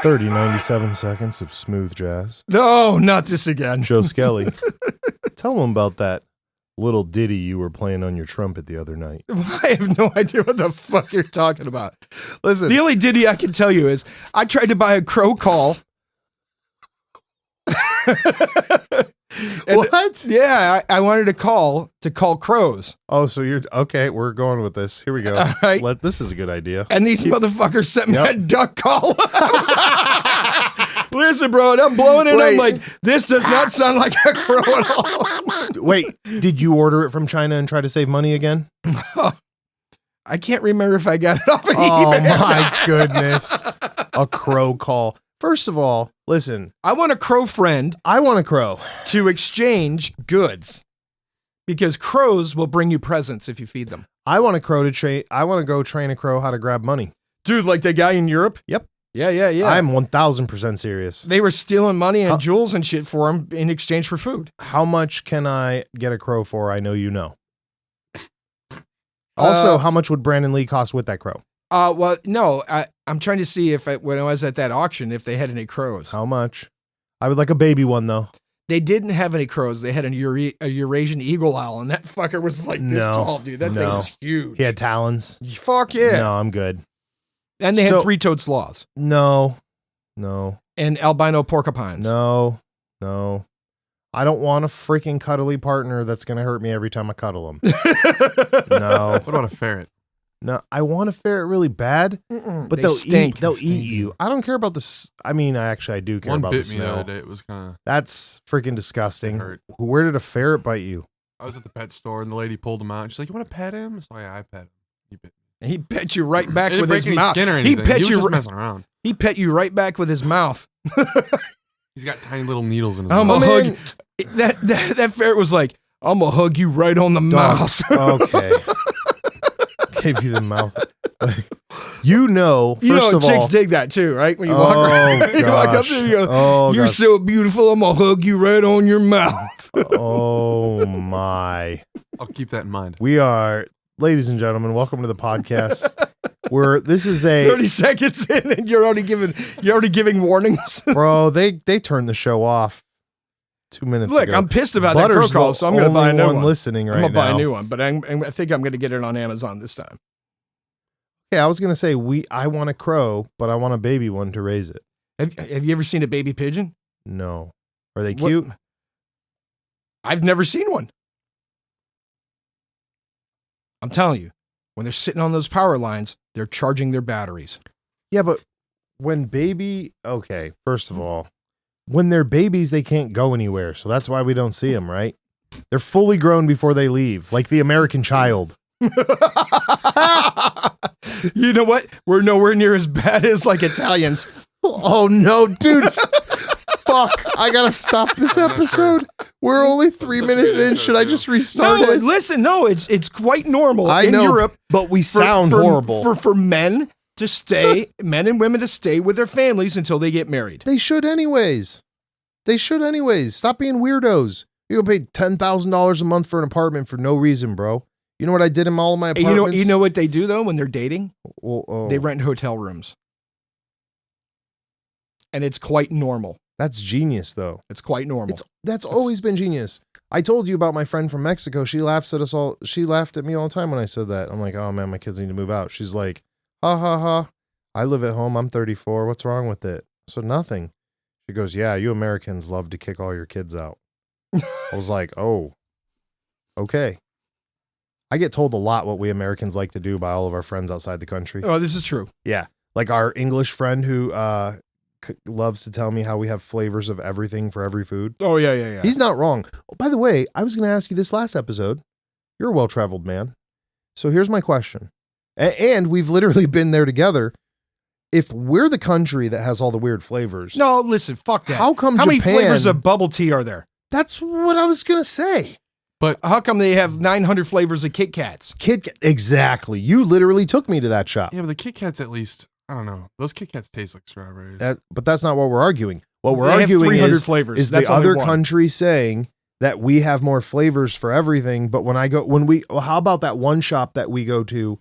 97 seconds of smooth jazz. No, not this again. Joe Skelly. Tell them about that little ditty you were playing on your trumpet the other night. I have no idea what the fuck you're talking about. Listen. The only ditty I can tell you is I tried to buy a crow call. What? Yeah, I wanted to call crows. Oh, so you're okay. We're going with this. Here we go. All right. This is a good idea. And these motherfuckers sent me a duck call. Listen, bro, and I'm blowing it. I'm like, this does not sound like a crow at all. Wait, did you order it from China and try to save money again? I can't remember if I got it off of Oh eBay. my goodness. A crow call. First of all, listen. I want a crow friend. I want a crow. To exchange goods. Because crows will bring you presents if you feed them. I want a crow to train. I want to go train a crow how to grab money. Dude, like the guy in Europe? Yep. Yeah. I'm 1000% serious. They were stealing money and jewels and shit for him in exchange for food. How much can I get a crow for? I know you know. Also, how much would Brandon Lee cost with that crow? Well, no, I'm trying to see if when I was at that auction, if they had any crows. How much? I would like a baby one though. They didn't have any crows. They had a Eurasian eagle owl, and that fucker was like this tall, dude. That thing was huge. He had talons. Fuck yeah. No, I'm good. And they had three-toed sloths. No. And albino porcupines. No. I don't want a freaking cuddly partner that's going to hurt me every time I cuddle him. No. What about a ferret? No, I want a ferret really bad, but they'll eat you. I don't care about this. I mean, I do care about the smell. One bit me the other day. It was kind of... That's freaking disgusting. Hurt. Where did a ferret bite you? I was at the pet store and the lady pulled him out. She's like, "You want to pet him?" So yeah, I pet him. He bit me. He pet you right back with his any mouth. Skin or anything. He was just messing around. He pet you right back with his mouth. He's got tiny little needles in his I'm mouth. gonna hug. That ferret was like, "I'm gonna hug you right on the mouth." Okay. Gave you the mouth. You know, chicks dig that too, right? When you walk around, you walk up there, you go, "You're so beautiful. I'm gonna hug you right on your mouth." Oh my! I'll keep that in mind. We are, ladies and gentlemen, welcome to the podcast. This is a 30 seconds in, and you're already giving warnings. Bro, they turned the show off 2 minutes ago. Look, I'm pissed about that crow call, so I'm going to buy a new one. Listening right now. I'm going to buy a new one, but I think I'm going to get it on Amazon this time. Yeah, I was going to say I want a crow, but I want a baby one to raise it. Have you ever seen a baby pigeon? No. Are they cute? I've never seen one. I'm telling you, when they're sitting on those power lines, they're charging their batteries. Yeah, but first of all, when they're babies, they can't go anywhere. So that's why we don't see them, right? They're fully grown before they leave, like the American child. You know what? We're nowhere near as bad as like Italians. Oh no, dude. Fuck. I gotta stop this episode. We're only 3 minutes in. Should I just restart it? Listen, it's quite normal in Europe, but we sound horrible. For men to stay, men and women to stay with their families until they get married. They should anyways. Stop being weirdos. You go pay $10,000 a month for an apartment for no reason, bro. You know what I did in all of my apartments? You know what they do though when they're dating? Oh. They rent hotel rooms. And it's quite normal. That's genius though. It's quite normal. That's always been genius. I told you about my friend from Mexico. She laughs at us all. She laughed at me all the time when I said that. I'm like, "Oh man, my kids need to move out." She's like, "Ha ha ha. I live at home. I'm 34. What's wrong with it?" So nothing. She goes, "Yeah, you Americans love to kick all your kids out." I was like, "Oh, okay." I get told a lot what we Americans like to do by all of our friends outside the country. Oh, this is true. Yeah. Like our English friend who loves to tell me how we have flavors of everything for every food. Oh, yeah. He's not wrong. Oh, by the way, I was going to ask you this last episode. You're a well-traveled man. So here's my question. And we've literally been there together. If we're the country that has all the weird flavors. No, listen, fuck that. How come How Japan, many flavors of bubble tea are there? That's what I was going to say. But how come they have 900 flavors of Kit Kats? Exactly. You literally took me to that shop. Yeah, but the Kit Kats at least, I don't know. Those Kit Kats taste like strawberries. But that's not what we're arguing. What we're They have arguing 300 flavors. is That's the only other one. country saying that we have more flavors for everything. But how about that one shop that we go to?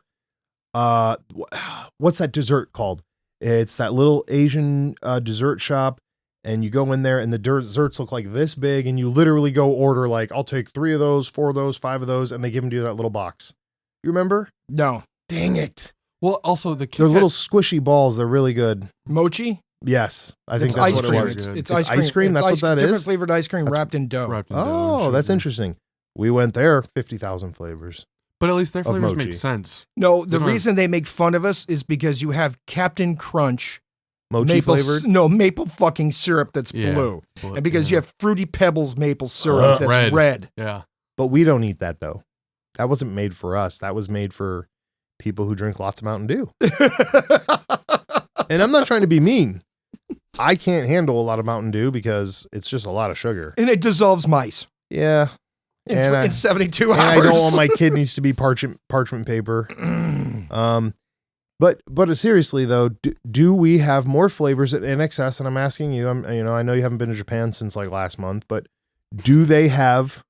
What's that dessert called? It's that little Asian dessert shop, and you go in there, and the desserts look like this big, and you literally go order like, I'll take 3 of those, 4 of those, 5 of those, and they give them to you in that little box. You remember? No. Dang it. Well, also the They're little squishy balls. They're really good. Mochi? Yes. I think It's that's ice what cream. it was. It's ice cream? That's what that different is? flavored ice cream That's- wrapped in dough. wrapped in dough and Oh, that's sugar. interesting. We went there, 50,000 flavors. But at least their Of flavors Mochi. make sense. No, the They don't have- reason they make fun of us is because you have Captain Crunch Mochi flavored? maple fucking syrup that's Yeah. blue. But, And because you yeah. have Fruity Pebbles maple syrup that's Red. red. Yeah. But we don't eat that, though. That wasn't made for us. That was made for people who drink lots of Mountain Dew. And I'm not trying to be mean. I can't handle a lot of Mountain Dew because it's just a lot of sugar. And it dissolves mice Yeah. And in 72 And hours. I don't want my kidneys to be parchment paper. But seriously though, do we have more flavors at NXS? And I'm asking you. I know you haven't been to Japan since like last month, but do they have?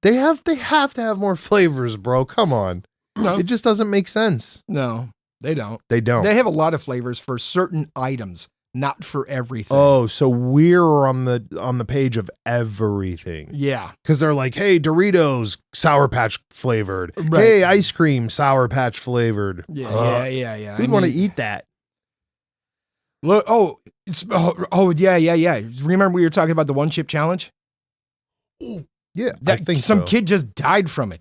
They have to have more flavors, bro. Come on, No, it just doesn't make sense. no, they don't. They don't. They have a lot of flavors for certain items, not for everything. Oh, so we're on the page of everything. Yeah. Because they're like, hey, Doritos, Sour Patch flavored. Right. Hey, ice cream, Sour Patch flavored. Yeah. Who'd want to eat that? Look, yeah. Remember we were talking about the one chip challenge? Yeah, That I think some so. kid just died from it.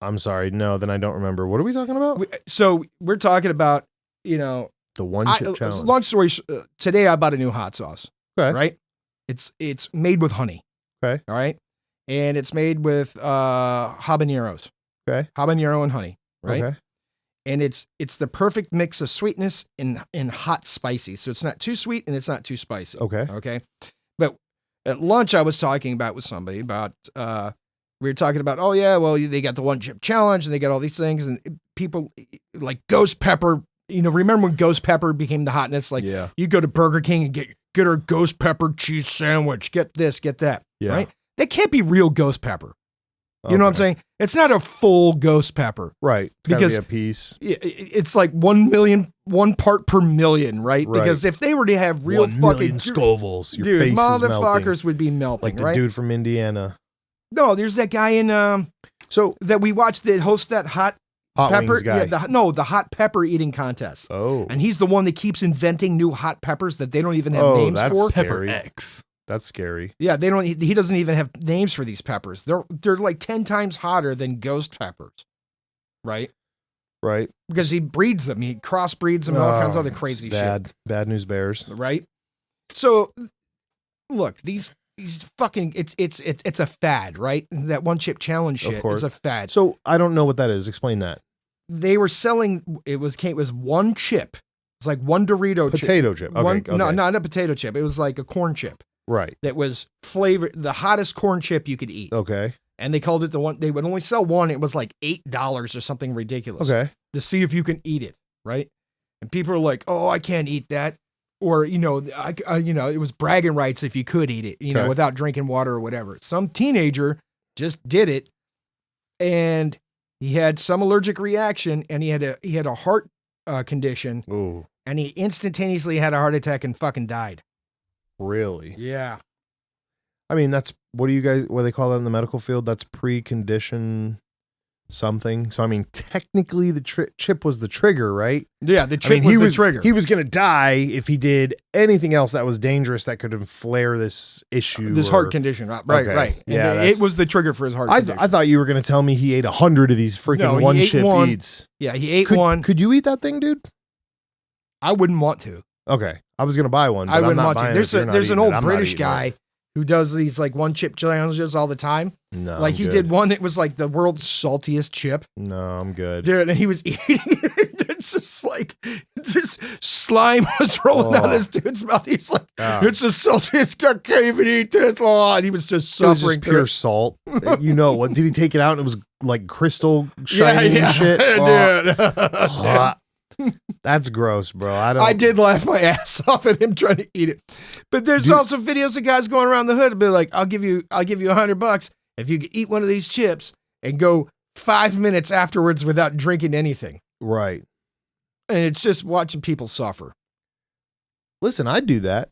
I'm sorry. No, then I don't remember. What are we talking about? So we're talking about, The one chip challenge. long story. Today I bought a new hot sauce. Okay. Right. It's made with honey. Okay. All right. And it's made with habaneros. Okay. Habanero and honey. Right. Okay. And it's the perfect mix of sweetness and hot spicy. So it's not too sweet and it's not too spicy. Okay. Okay. But at lunch, I was talking about with somebody about, we were talking about, oh yeah, well, they got the one chip challenge and they got all these things and people like ghost pepper, remember when ghost pepper became the hotness? Like Yeah. you go to Burger King and get our ghost pepper cheese sandwich, get this, get that. Yeah. Right. That can't be real ghost pepper. You know what I'm Okay. saying? It's not a full ghost pepper. Right. It's gotta Because- be a piece. It's like 1 part per million, right? Right. Because if they were to have real 1 fucking million Scovilles. Your dude, face is melting. motherfuckers would be melting, Like the right? dude from Indiana. No, there's that guy in So that we watched that hosts that hot Hot pepper. Wings guy. The hot pepper eating contest. Oh. And he's the one that keeps inventing new hot peppers that they don't even have Oh, names that's for. scary. Pepper X. That's scary. Yeah, they don't. He doesn't even have names for these peppers. They're like 10 times hotter than ghost peppers, right? Right. Because he breeds them. He crossbreeds them and all kinds of other crazy shit. Bad news bears. Right? So look, these fucking it's a fad, right? That one chip challenge Of shit course. is a fad. So I don't know what that is. Explain that. They were selling it was one chip. It's like one Dorito chip. Potato chip. Okay. No, okay. not a potato chip. It was like a corn chip Right. that was flavored the hottest corn chip you could eat. Okay. And they called it the one they would only sell one. It was like $8 or something ridiculous. Okay. To see if you can eat it, right? And people are like, "Oh, I can't eat that." Or, it was bragging rights if you could eat it, Okay. without drinking water or whatever. Some teenager just did it and he had some allergic reaction and he had a heart condition Ooh. and he instantaneously had a heart attack and fucking died. Really? Yeah. I mean, that's what do they call that in the medical field? That's precondition something. So I mean, technically the chip was the trigger, right? Yeah, the I chip mean, was the trigger. He was going to die if he did anything else that was dangerous that could flare this issue. This heart condition, right? Right, Okay. right. And Yeah, it that's- was the trigger for his heart condition. I thought you were going to tell me he ate 100 of these freaking No, he one ate chip one. eats. Yeah, he ate Could, one. Could you eat that thing, dude? I wouldn't want to. Okay, I was going to buy one, but I I'm wouldn't not want to. buying it There's if you're not there's an eating old it. I'm not British eating it. guy who does these like one chip challenges all the time. No, Like I'm he good. did one that was like the world's saltiest chip. No, I'm good. Dude, and he was eating it. It's just like this slime was rolling out of this dude's mouth. He's like, Ah. it's the saltiest. I can't even eat this. Oh, and he was just It was suffering. just pure salt. What did he take it out and it was like crystal shining and shit? Oh, dude. ah. That's gross, bro. I did laugh my ass off at him trying to eat it. But there's Dude. also videos of guys going around the hood and be like, I'll give you $100 if you can eat one of these chips and go 5 minutes afterwards without drinking anything. Right. And it's just watching people suffer. Listen, I'd do that.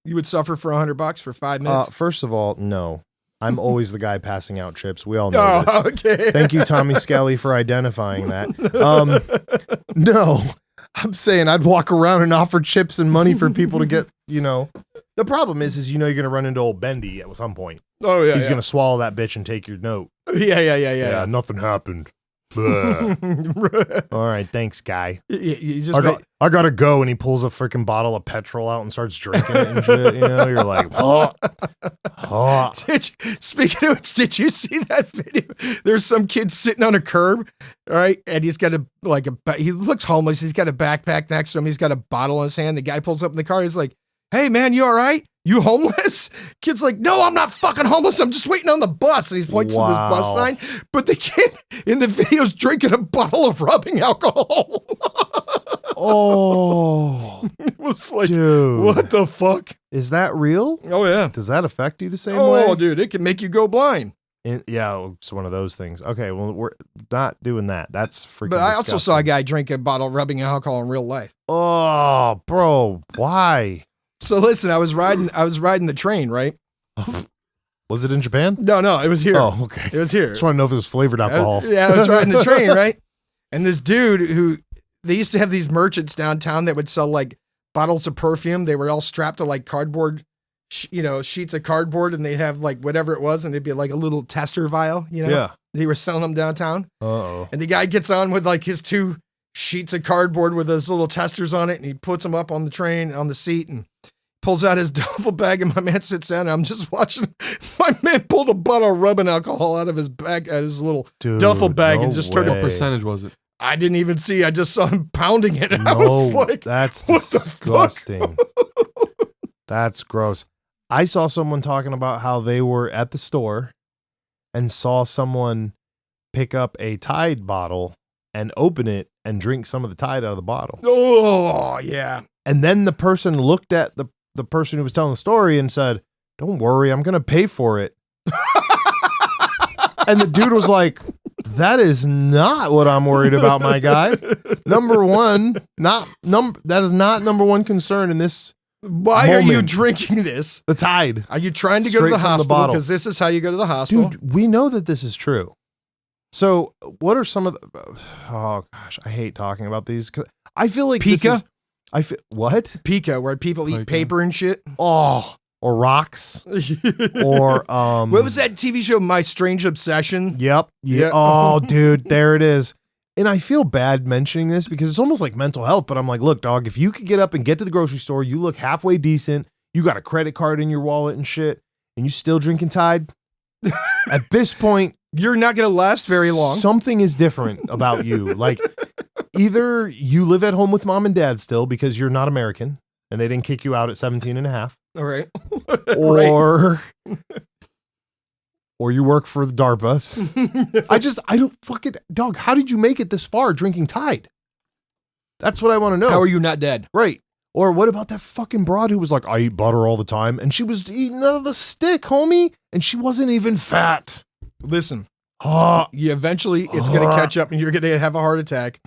You would suffer for $100 for 5 minutes? First of all, no. I'm always the guy passing out chips. We all know this. Okay. Thank you, Tommy Skelly, for identifying that. No, I'm saying I'd walk around and offer chips and money for people to get, The problem is you're going to run into old Bendy at some point. Oh, yeah. He's going to swallow that bitch and take your note. Yeah. Nothing happened. All right, thanks, guy. You just I gotta go, and he pulls a freaking bottle of petrol out and starts drinking it and shit. You're like, oh. Speaking of which, did you see that video? There's some kid sitting on a curb, right? And he's got he looks homeless. He's got a backpack next to him. He's got a bottle in his hand. The guy pulls up in the car. He's like, "Hey, man, you all right? You homeless?" Kid's like, "No, I'm not fucking homeless. I'm just waiting on the bus." And he's pointing to this bus sign. But the kid in the video's drinking a bottle of rubbing alcohol. Oh, it was like, dude, what the fuck? Is that real? Oh, yeah. Does that affect you the same way? Oh, dude, it can make you go blind. Yeah, it's one of those things. Okay, well, we're not doing that. That's freaking But I disgusting. also saw a guy drink a bottle of rubbing alcohol in real life. Oh, bro, why? So listen, I was riding the train, right? Was it in Japan? No, it was here. Oh, okay. It was here. Just want to know if it was flavored alcohol. I was riding the train, right? And this dude they used to have these merchants downtown that would sell like bottles of perfume. They were all strapped to like cardboard, sheets of cardboard, and they'd have like whatever it was, and it'd be like a little tester vial, Yeah. They were selling them downtown. Uh-oh. And the guy gets on with like his 2 sheets of cardboard with those little testers on it, and he puts them up on the train on the seat and pulls out his duffel bag, and my man sits down, and I'm just watching my man pull the bottle of rubbing alcohol out of his bag, out of his little duffel bag, and just started. What percentage was it? I didn't even see. I just saw him pounding it. And I No, was like, that's what the disgusting. That's gross. I saw someone talking about how they were at the store and saw someone pick up a Tide bottle and open it and drink some of the Tide out of the bottle. Oh, yeah. And then the person looked at the person who was telling the story and said, "Don't worry, I'm going to pay for it." And the dude was like, "That is not what I'm worried about, my guy. Number one, that is not number one concern in this. Why are you drinking this? The Tide. Are you trying to go to Straight the from the hospital? bottle. Because this is how you go to the hospital. Dude, we know that this is true. So what are some of the, oh gosh, I hate talking about these. 'Cause I feel like Pika? What? Pika, where people eat Pika. paper and shit. Oh, or rocks. Or, what was that TV show, My Strange Obsession? Yep. Yeah. Oh, dude, there it is. And I feel bad mentioning this because it's almost like mental health, but I'm like, look, dog, if you could get up and get to the grocery store, you look halfway decent, you got a credit card in your wallet and shit, and you still drinking Tide, at this point, you're not going to last very long. Something is different about you. Like, either you live at home with mom and dad still because you're not American and they didn't kick you out at 17 and a half. All right. Or you work for the DARPAs. I don't fucking, dog, how did you make it this far drinking Tide? That's what I want to know. How are you not dead? Right. Or what about that fucking broad who was like, I eat butter all the time, and she was eating out of the stick, homie, and she wasn't even fat. Listen, eventually it's going to catch up and you're going to have a heart attack.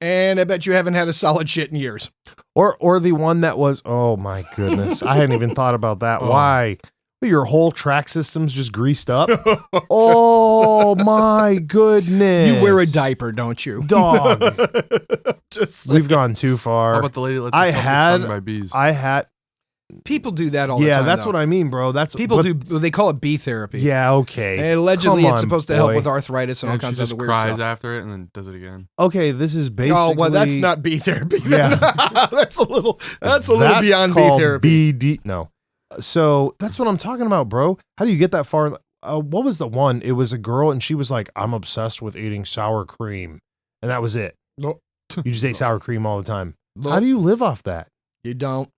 And I bet you haven't had a solid shit in years. Or the one that was, oh my goodness, I hadn't even thought about that. Why? Your whole track system's just greased up. Oh my goodness. You wear a diaper, don't you? Dog. We've gone too far. How about the lady that lets herself get stung by bees? People do that all the time. Yeah, that's though. what I mean, bro. They call it bee therapy. Yeah, okay. And allegedly it's supposed to help boy. with arthritis and all And kinds she of just other weird cries stuff. after it and then does it again. Okay, this is basically. Oh, well, that's not bee therapy. Yeah. that's a little beyond bee called therapy. BD. No. So that's what I'm talking about, bro. How do you get that far? What was the one? It was a girl and she was like, I'm obsessed with eating sour cream. And that was it. No. You just ate sour cream all the time. No. How do you live off that? You don't.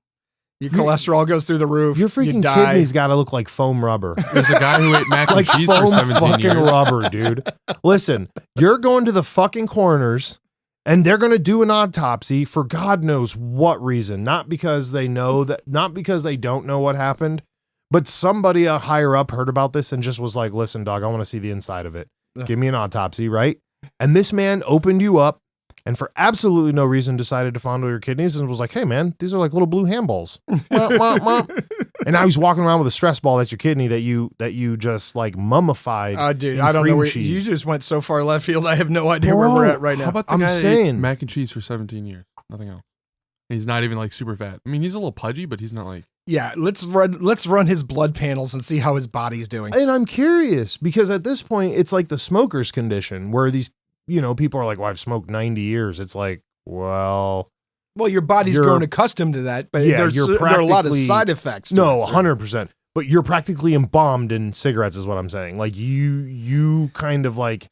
Your cholesterol goes through the roof. Your freaking you die. kidneys got to look like foam rubber. There's a guy who ate mac and Like cheese for foam 17 fucking years. rubber, dude. Listen, you're going to the fucking coroners and they're going to do an autopsy for God knows what reason. Not because they know that, not because they don't know what happened, but somebody higher up heard about this and just was like, listen, dog, I want to see the inside of it. Give me an autopsy, right? And this man opened you up and for absolutely no reason decided to fondle your kidneys and was like, hey man, these are like little blue handballs. And now he's walking around with a stress ball that's your kidney that you just like mummified. Dude, in I don't know cream where cheese. you just went so far left field. I have no idea where we're at right now. How about the I'm guy that ate saying- mac and cheese for 17 years? Nothing else. And he's not even like super fat. I mean, he's a little pudgy, but he's not like. Yeah, let's run his blood panels and see how his body's doing. And I'm curious because at this point, it's like the smoker's condition where these, people are like, well, I've smoked 90 years. It's like, well, Well, your body's You're- grown accustomed to that, but Yeah, there you're are a lot of practically- side effects. to no, it. 100%. But you're practically embalmed in cigarettes is what I'm saying. Like you kind of like,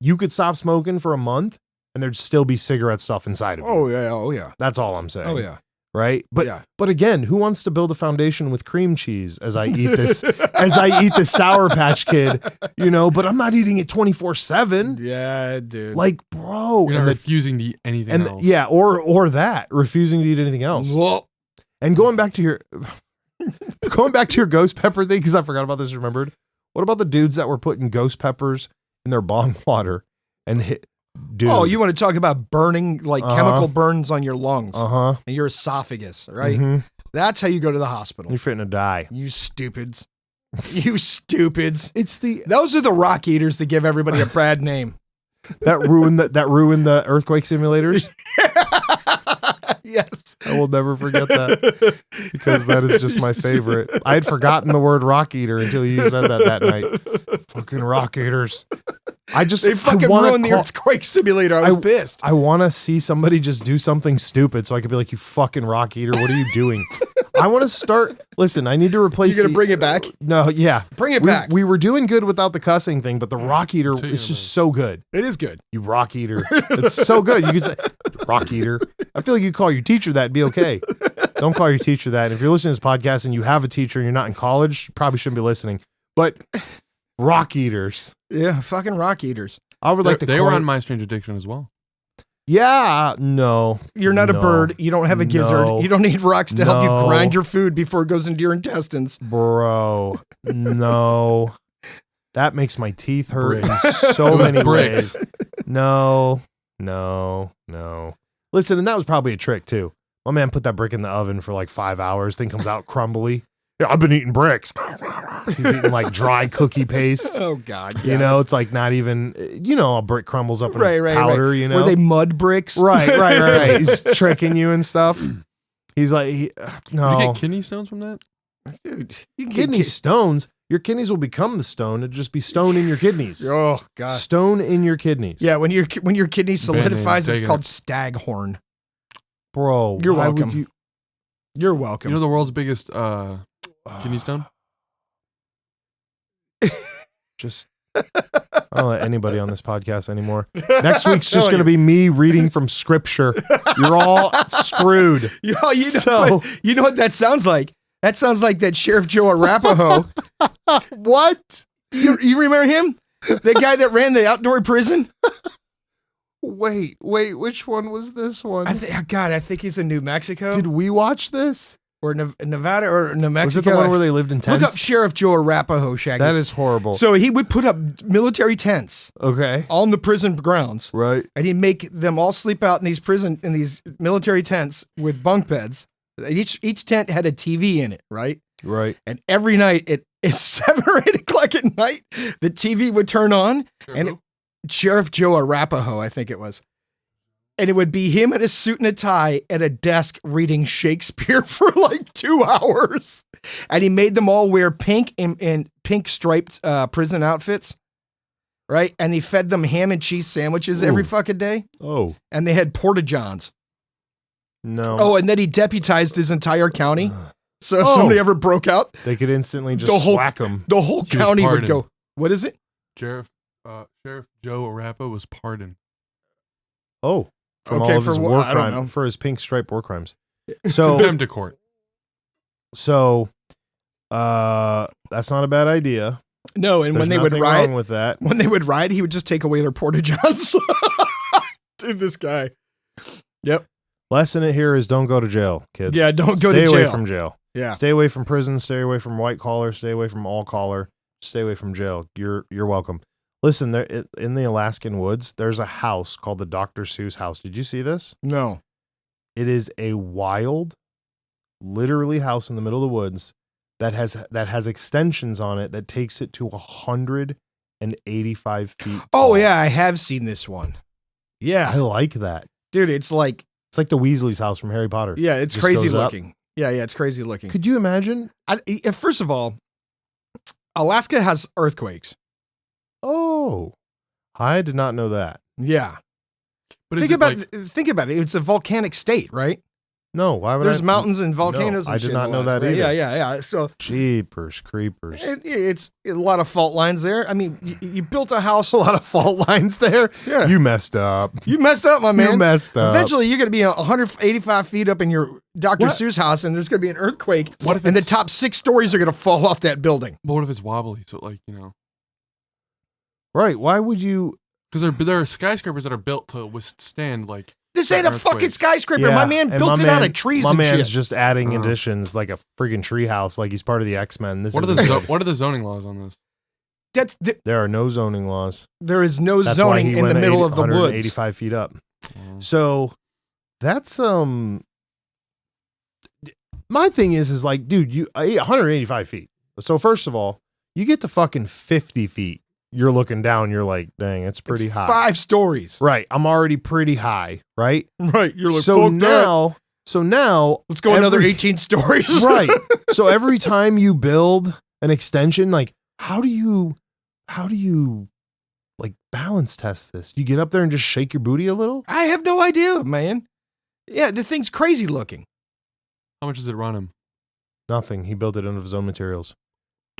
you could stop smoking for a month and there'd still be cigarette stuff inside of you. Oh yeah. That's all I'm saying. Oh yeah. Right. But Yeah. but again, who wants to build a foundation with cream cheese as I eat this this Sour Patch Kid, but I'm not eating it 24/7. Yeah, dude. Like, bro. You're not And refusing to eat anything and else. yeah, or that, refusing to eat anything else. Well, And going back to your ghost pepper thing, because I forgot about this, remembered. What about the dudes that were putting ghost peppers in their bong water and hit dude? oh, you want to talk about burning, like chemical burns on your lungs Uh-huh. and your esophagus, right? Mhm. That's how you go to the hospital. You're fitting to die. You stupids. You stupids. It's Those are the rock eaters that give everybody a bad name. that ruined the earthquake simulators. Yes. I will never forget that because that is just my favorite. I had forgotten the word rock eater until you said that night. Fucking rock eaters. They fucking ruined the earthquake simulator. I was pissed. I want to see somebody just do something stupid so I could be like, you fucking rock eater. What are you doing? I want to start. Listen, I need to replace. You gonna bring it back? No, yeah. Bring it back. We were doing good without the cussing thing, but the rock eater Tell you is about just so good. It is good. You rock eater. It's so good. You could say rock eater. I feel like you call your teacher that and be okay. Don't call your teacher that. And if you're listening to this podcast and you have a teacher and you're not in college, you probably shouldn't be listening. But rock eaters. Yeah, fucking rock eaters. I would like to They call were it- on My Strange Addiction as well. Yeah, no. You're not a No. bird. You don't have a gizzard. No. You don't need rocks to help No. you grind your food before it goes into your intestines. Bro. No. That makes my teeth hurt in Bricks. so It was many bricks. ways. No. Listen, and that was probably a trick too. My man put that brick in the oven for like 5 hours, thing comes out crumbly. Yeah, I've been eating bricks. He's eating like dry cookie paste. Oh God. It's like not even, a brick crumbles up in powder, Were they mud bricks? Right. He's tricking you and stuff. He's like, no. Did you get kidney stones from that? Dude, you can Kidney get stones. Your kidneys will become the stone. It'd just be stone in your kidneys. Oh God. Stone in your kidneys. Yeah, when your kidney solidifies, it's taking called it. staghorn. Bro. You're why would welcome. you- You're welcome. You know the world's biggest kidney stone? Just, I don't let anybody on this podcast anymore. Next week's just Telling going to be me reading from scripture. You're all screwed. you know what that sounds like? That sounds like that Sheriff Joe Arapaho. What? You remember him? The guy that ran the outdoor prison? Wait, which one was this one? I think he's in New Mexico. Did we watch this? Or Nevada or New Mexico. Was it the one where they lived in tents? Look up Sheriff Joe Arapaho, Shaggy. That is horrible. So he would put up military tents Okay. on the prison grounds, Right. and he'd make them all sleep out in these military tents with bunk beds. Each tent had a TV in it, right? Right. And every night at 7 or 8 o'clock at night, the TV would turn on, and Sheriff Joe Arapaho, I think it was. And it would be him in a suit and a tie at a desk reading Shakespeare for like 2 hours. And he made them all wear pink and pink striped prison outfits. Right? And he fed them ham and cheese sandwiches every Ooh. fucking day. Oh, And they had porta-johns. no. Oh, and then he deputized his entire county. So if Oh. somebody ever broke out, They could instantly just The whole- whack them. the whole He was county would pardoned. go, what is it? Sheriff Joe Arapaho was pardoned. Oh, from Okay, all of for his what? war I don't know. crimes, for his pink stripe war crimes. So, Condemned to court. that's not a bad idea. No, and There's when they would nothing riot, wrong with that. when they would riot, he would just take away their porta-johns. Dude, this guy. Yep. Lesson here is don't go to jail, kids. Yeah, don't go to Stay away jail. from jail. Yeah. Stay away from prison. Stay away from white collar. Stay away from all collar. Stay away from jail. You're welcome. Listen, there in the Alaskan woods, there's a house called the Dr. Seuss house. Did you see this? No. It is a wild, literally house in the middle of the woods that has extensions on it that takes it to 185 feet. Oh tall. yeah, I have seen this one. Yeah, I like that. dude, it's like the Weasley's house from Harry Potter. yeah, it's Just crazy goes up. looking. Yeah, it's crazy looking. Could you imagine? First of all, Alaska has earthquakes. Oh, I did not know that. Yeah, But think about it. It's a volcanic state, right? No, why would There's I? mountains and volcanoes. No, and I shit did in not know Alaska, that right? either. Yeah. So Jeepers creepers. it's a lot of fault lines there. I mean, you built a house. A lot of fault lines there. Yeah. You messed up. You messed up, my man. You messed up. Eventually, you're going to be 185 feet up in your Dr. What? Seuss house, and there's going to be an earthquake. What if and the it's- top 6 stories are going to fall off that building? But what if it's wobbly? So like, you know, Right. Why would you? because there are skyscrapers that are built to withstand like. This that ain't a earthquake. fucking skyscraper. Yeah, My man and built my it out man- of trees My and man's shit. just adding Uh-huh. additions like a friggin' treehouse, like he's part of the X-Men. This What are is what are the zoning laws on this? there are no zoning laws. There is no That's why zoning he in the went middle of the woods. 185 feet up. So that's my thing is like, dude, you 185 feet. So first of all, you get to fucking 50 feet. You're looking down. You're like, dang, it's pretty It's high. 5 stories. Right. I'm already pretty high. Right. Right. You're like, So fuck that. now, Let's go another every- 18 stories. right. So every time you build an extension, like how do you like balance test this? You get up there and just shake your booty a little? I have no idea, man. Yeah, the thing's crazy looking. How much does it run him? Nothing. He built it out of his own materials.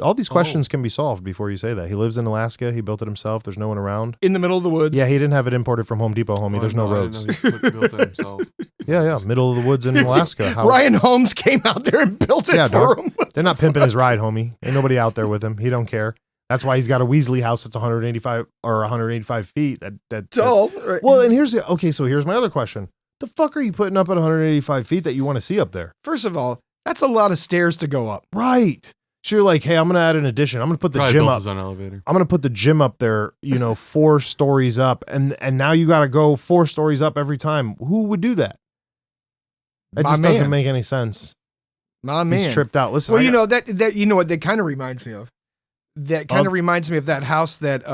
All these questions can be solved before you say that. He lives in Alaska. He built it himself. There's no one around. In the middle of the woods. Yeah, he didn't have it imported from Home Depot, homie. There's no roads. Built it himself. Yeah, middle of the woods in Alaska. How- Ryan Holmes came out there and built it Yeah, for dog. him. They're not pimping his ride, homie. Ain't nobody out there with him. He don't care. That's why he's got a Weasley house that's 185 feet. That Tall. Right. Well, and here's my other question. The fuck are you putting up at 185 feet that you want to see up there? First of all, that's a lot of stairs to go up. Right. So you're like, hey, I'm going to add an addition. I'm going to put the Probably gym built up. his own elevator. I'm going to put the gym up there, 4 stories up. And now you got to go 4 stories up every time. Who would do that? That My just man. doesn't make any sense. My man. He's tripped out. Listen, Well, that you know what that kind of reminds me of. That kind of reminds me of that house that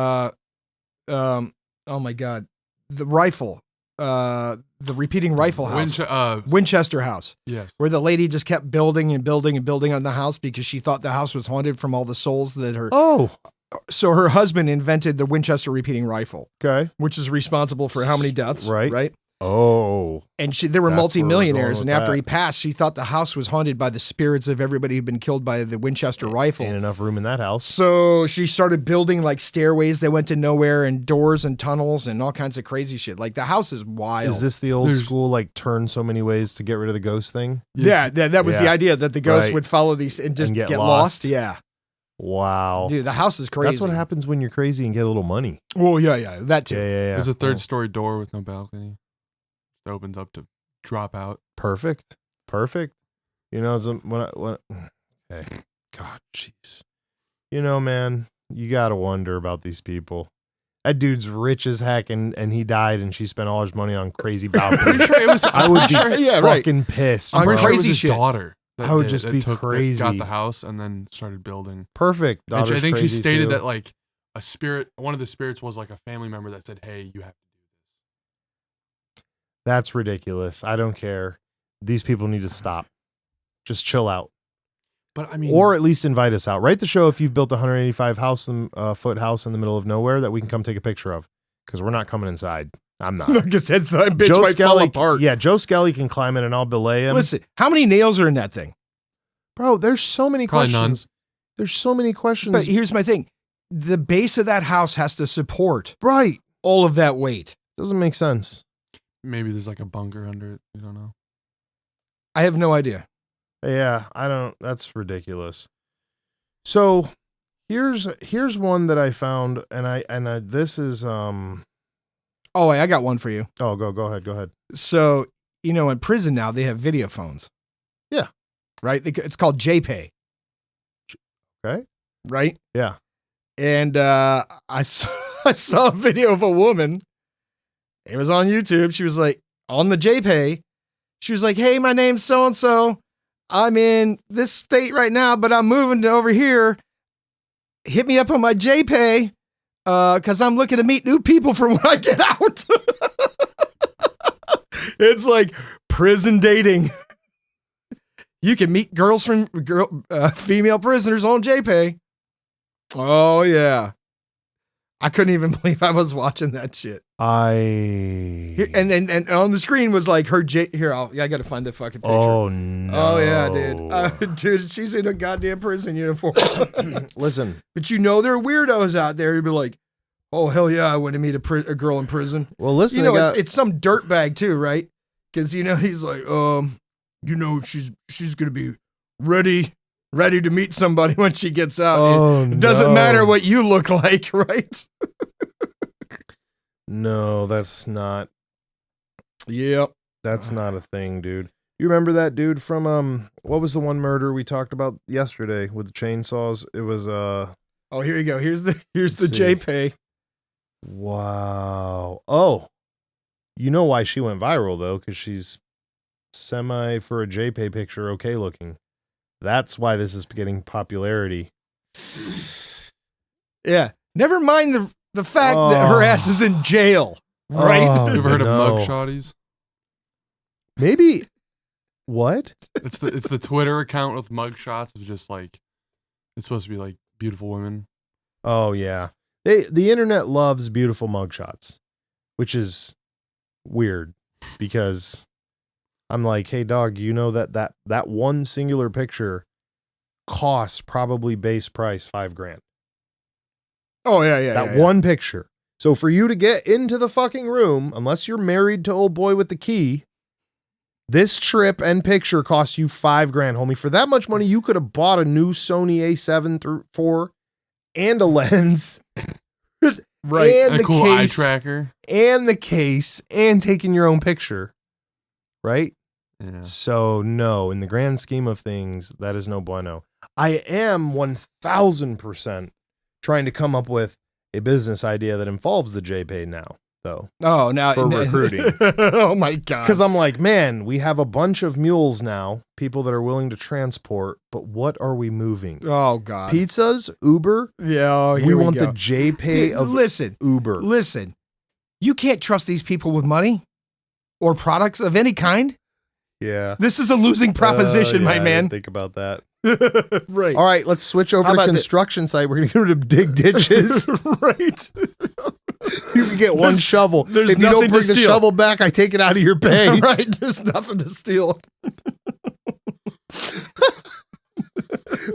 oh my god, the rifle, the repeating rifle house, Winchester house, yes. where the lady just kept building and building and building on the house because she thought the house was haunted from all the souls that her. Oh, So her husband invented the Winchester repeating rifle, okay. which is responsible for how many deaths, Right. Right. Oh, And there were That's where we're multimillionaires, going and with after that. he passed, she thought the house was haunted by the spirits of everybody who'd been killed by the Winchester rifle. ain't enough room in that house. So she started building like stairways that went to nowhere and doors and tunnels and all kinds of crazy shit. Like the house is wild. Is this the old There's- school, like, turn so many ways to get rid of the ghost thing? Yeah, that was the Yeah. idea that the ghost Right. would follow these and just And get get lost. lost. Yeah. Wow. Dude, the house is crazy. That's what happens when you're crazy and get a little money. Well, yeah, that too. Yeah. There's a Oh, third-story door with no balcony. It opens up to drop out. perfect. Okay. God, jeez. Man, you gotta wonder about these people. That dude's rich as heck, and he died, and she spent all his money on crazy Pretty balconies. sure it was. I would be Yeah, right. fucking pissed. On I'm bro. pretty sure it was crazy his shit. daughter. I would just be that crazy. got the house and then started building. Perfect. And I Daughter's think she crazy stated too. that like one of the spirits was like a family member that said, "Hey, you have to do this." That's ridiculous. I don't care. These people need to stop. Just chill out. But I mean, Or at least invite us out. Write the show if you've built a 185 foot house in the middle of nowhere that we can come take a picture of. Because we're not coming inside. I'm not. Like I said, that bitch Joe might fall Skelly, apart. yeah, Joe Skelly can climb in and I'll belay him. Listen, how many nails are in that thing? Bro, there's so many Probably none. questions. There's so many questions. But here's my thing. The base of that house has to support Right. all of that weight. Doesn't make sense. maybe there's like a bunker under it. You don't know. I have no idea. Yeah, that's ridiculous. So here's one that I found, and this is Oh, wait, I got one for you. oh go ahead. So, in prison now, they have video phones. Yeah. Right? It's called JPay. Okay. Right? Yeah. And I saw, I saw a video of a woman. It was on YouTube. She was like, on the JPay. She was like, hey, my name's so-and-so. I'm in this state right now, but I'm moving to over here. Hit me up on my JPay because I'm looking to meet new people for when I get out. It's like prison dating. You can meet girls from female prisoners on JPay. Oh, yeah. I couldn't even believe I was watching that shit. And on the screen was like her here. I got to find the fucking picture. Oh no! Oh yeah, dude. Dude, she's in a goddamn prison uniform. Listen, but you know there are weirdos out there who'd be like, "Oh hell yeah, I went to meet a girl in prison." well, listen, You know, it's some dirtbag too, right? Because you know he's like, you know, she's gonna be ready to meet somebody when she gets out. Oh, it doesn't matter what you look like, right? No, that's not. Yep. That's not a thing, dude. You remember that dude from what was the one murder we talked about yesterday with the chainsaws? It was Oh, here you go. Here's the see. JPay. Wow. Oh, you know why she went viral though? Because she's semi for a JPay picture okay looking. That's why this is getting popularity. Yeah. Never mind the fact that her ass is in jail. Right? Oh, You ever heard no. of mugshotties? Maybe. What? It's the Twitter account with mugshots of just like, it's supposed to be like beautiful women. Oh yeah. The internet loves beautiful mugshots, which is weird because I'm like, hey dog, you know that one singular picture costs probably base price $5,000. Oh yeah. That one picture. So for you to get into the fucking room, unless you're married to old boy with the key, this trip and picture costs you $5,000, homie. For that much money, you could have bought a new Sony A7 IV and a lens. Right. And And the a cool eye case, tracker. and the case and taking your own picture. Right? Yeah. So no, in the grand scheme of things, that is no bueno. I am 1000% trying to come up with a business idea that involves the JPay now, though, Oh, now for recruiting. Oh my god. Because I'm like, man, we have a bunch of mules now, people that are willing to transport, but what are we moving? Oh god. Pizzas, Uber. Yeah. Oh, here We want go. the JPay Dude, of listen. Uber. Listen. You can't trust these people with money or products of any kind. Yeah. This is a losing proposition, Yeah, my I man. didn't think about that. Right. All right, let's switch over How to about construction site. We're going to dig ditches. Right. You can get one shovel. there's If you don't nothing to bring the steal. shovel back, I take it out of your pay. Right. There's nothing to steal.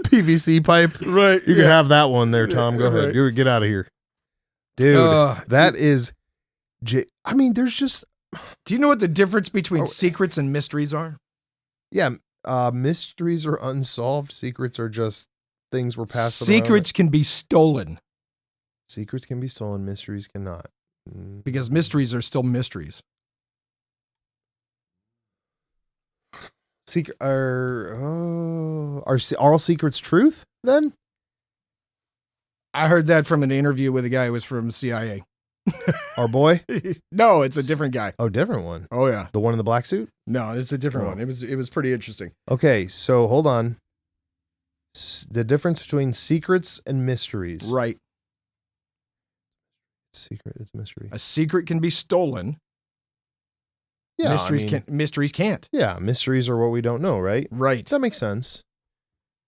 PVC pipe. Right. You can have that one there, Tom. Go ahead. Right. You get out of here. Dude, that is... I mean, there's just... Do you know what the difference between secrets and mysteries are? Yeah, mysteries are unsolved. Secrets are just things we're passing Secrets can be stolen around. Secrets can be stolen. Mysteries cannot. because mysteries are still mysteries. Are all secrets truth then? I heard that from an interview with a guy who was from CIA. Our boy? No, it's a different guy. Oh, different one. Oh yeah. The one in the black suit? No, it's a different Oh. one. It was pretty interesting. Okay, so hold on. The difference between secrets and mysteries. Right. Secret, it's mystery. A secret can be stolen. Yeah, Mysteries can't. Yeah, mysteries are what we don't know, right? Right. That makes sense.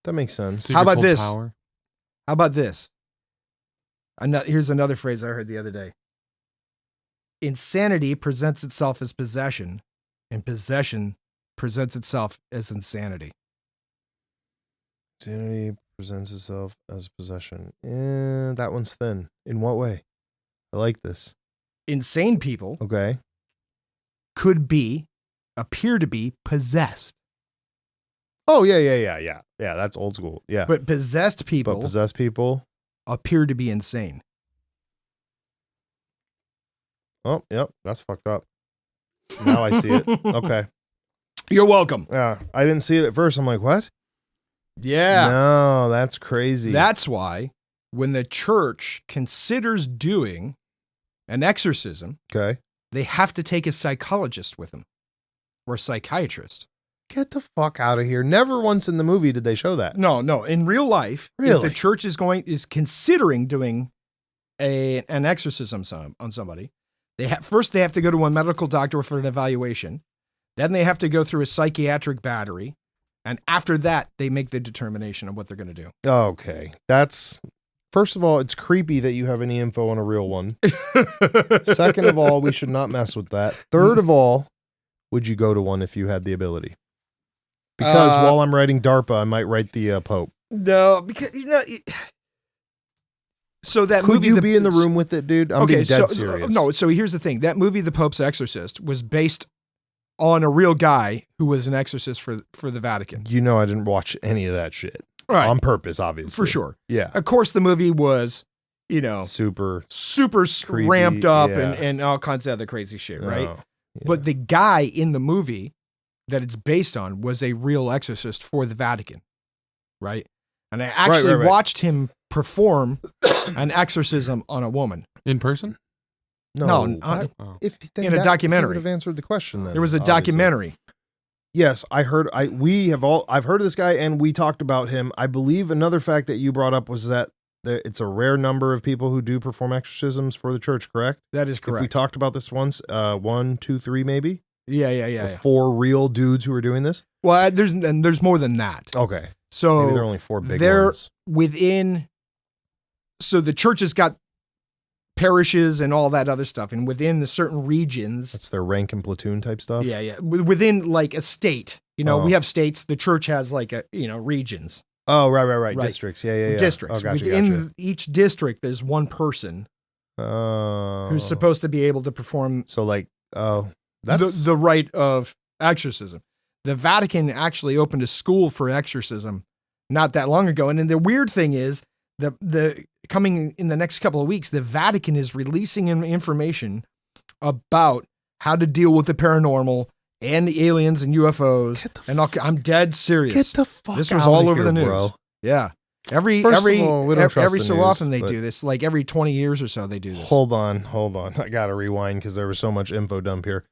That makes sense. Secrets How about hold this? Power. How about this? Here's another phrase I heard the other day. Insanity presents itself as possession, and possession presents itself as insanity. Insanity presents itself as possession. That one's thin. In what way? I like this. Insane people Okay. appear to be possessed. Oh, yeah. Yeah, that's old school. Yeah. But possessed people But possessed people. appear to be insane. Oh, yep. That's fucked up. Now I see it. Okay. You're welcome. Yeah. I didn't see it at first. I'm like, what? Yeah. No, that's crazy. That's why when the church considers doing an exorcism, Okay. they have to take a psychologist with them or a psychiatrist. Get the fuck out of here. Never once in the movie did they show that. No. In real life, if Really? the church is considering doing an exorcism on somebody, first they have to go to a medical doctor for an evaluation. Then they have to go through a psychiatric battery. And after that, they make the determination of what they're going to do. Okay. First of all, it's creepy that you have any info on a real one. Second of all, we should not mess with that. Third of all, would you go to one if you had the ability? Because while I'm writing DARPA, I might write the Pope. No, because so that Could movie, you be in the room with it, dude? I'm being dead serious. No, so here's the thing. That movie, The Pope's Exorcist, was based on a real guy who was an exorcist for the Vatican. You know I didn't watch any of that shit. Right. On purpose, obviously. For sure. Yeah. Of course, the movie was, super creepy, ramped up yeah. and all kinds of other crazy shit, right? Oh, yeah. But the guy in the movie that it's based on was a real exorcist for the Vatican, right? And I actually watched him perform an exorcism on a woman. In person? No, Oh. in a documentary. He would have answered the question then. There was a obviously. documentary. Yes, I've heard of this guy and we talked about him. I believe another fact that you brought up was that it's a rare number of people who do perform exorcisms for the church, correct? That is correct. If we talked about this once, 1, 2, 3 maybe? Yeah. 4 real dudes who are doing this? Well, there's more than that. Okay. So maybe there are only 4 big they're ones. So the church has got parishes and all that other stuff, and within the certain regions, That's their rank and platoon type stuff? yeah, within like a state, Oh. we have states. The church has like regions, Oh, right. Right. Districts. Yeah. districts. Oh, gotcha, Within each district, there's one person Oh. who's supposed to be able to perform So that's the rite of exorcism. The Vatican actually opened a school for exorcism not that long ago, and then the weird thing is the coming in the next couple of weeks, the Vatican is releasing information about how to deal with the paranormal and the aliens and UFOs. I'm dead serious. Get the fuck This was outta all over here, the news, bro. Yeah. Every First of all, we don't trust every the so news, often they but- do this. Like every 20 years or so they do this. Hold on. I gotta rewind because there was so much info dump here.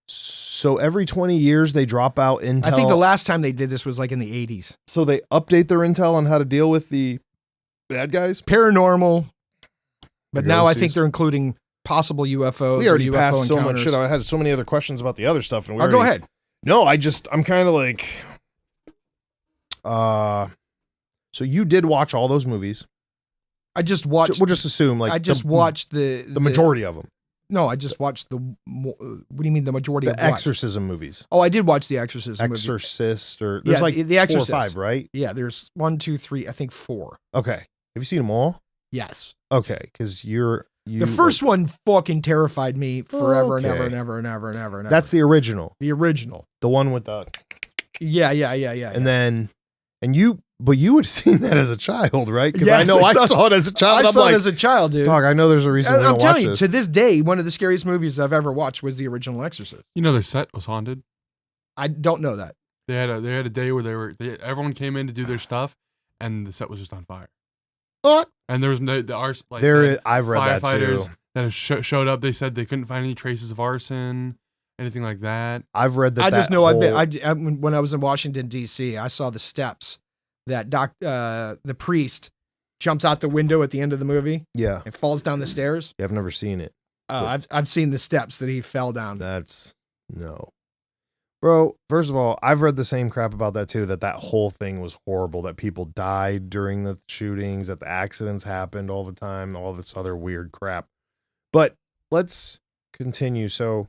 So every 20 years they drop out intel. I think the last time they did this was like in the 80s. So they update their intel on how to deal with the bad guys. Paranormal, but The now I ghosties. think they're including possible UFOs. We already or UFO passed so much encounters. shit. I had so many other questions about the other stuff. And Oh, go ahead. No, I'm kind of like, so you did watch all those movies. I just watched. We'll just assume I just watched the majority of them. No, I just watched the. What do you mean the majority of The what? Exorcism movies. Oh, I did watch the Exorcist movie. Exorcist or there's Yeah, like the 4 or Exorcist. 5, right? Yeah, there's 1, 2, 3, I think 4. Okay. Have you seen them all? Yes. Okay, because you The first one fucking terrified me forever and ever Okay. and ever and ever and ever and ever. That's the original. the original. The one with the Yeah. and then but you would have seen that as a child, right? Because I Yes, know I I saw- saw it as a child. I I'm saw like, it as a child, dude. dog, I know there's a reason we I'm don't watch telling you, this. to this day, one of the scariest movies I've ever watched was the original Exorcist. You know their set was haunted. I don't know that. They had a day where everyone came in to do their stuff, and the set was just on fire. What? And there was I've read that firefighters too. that showed up. They said they couldn't find any traces of arson, anything like that. I've read that. I just that know whole- when I was in Washington D.C., I saw the steps that the priest jumps out the window at the end of the movie Yeah, and falls down the stairs. I've never seen it. I've seen the steps that he fell down. That's no, bro. First of all, I've read the same crap about that too. That whole thing was horrible. That people died during the shootings. That the accidents happened all the time. All this other weird crap. But let's continue. So,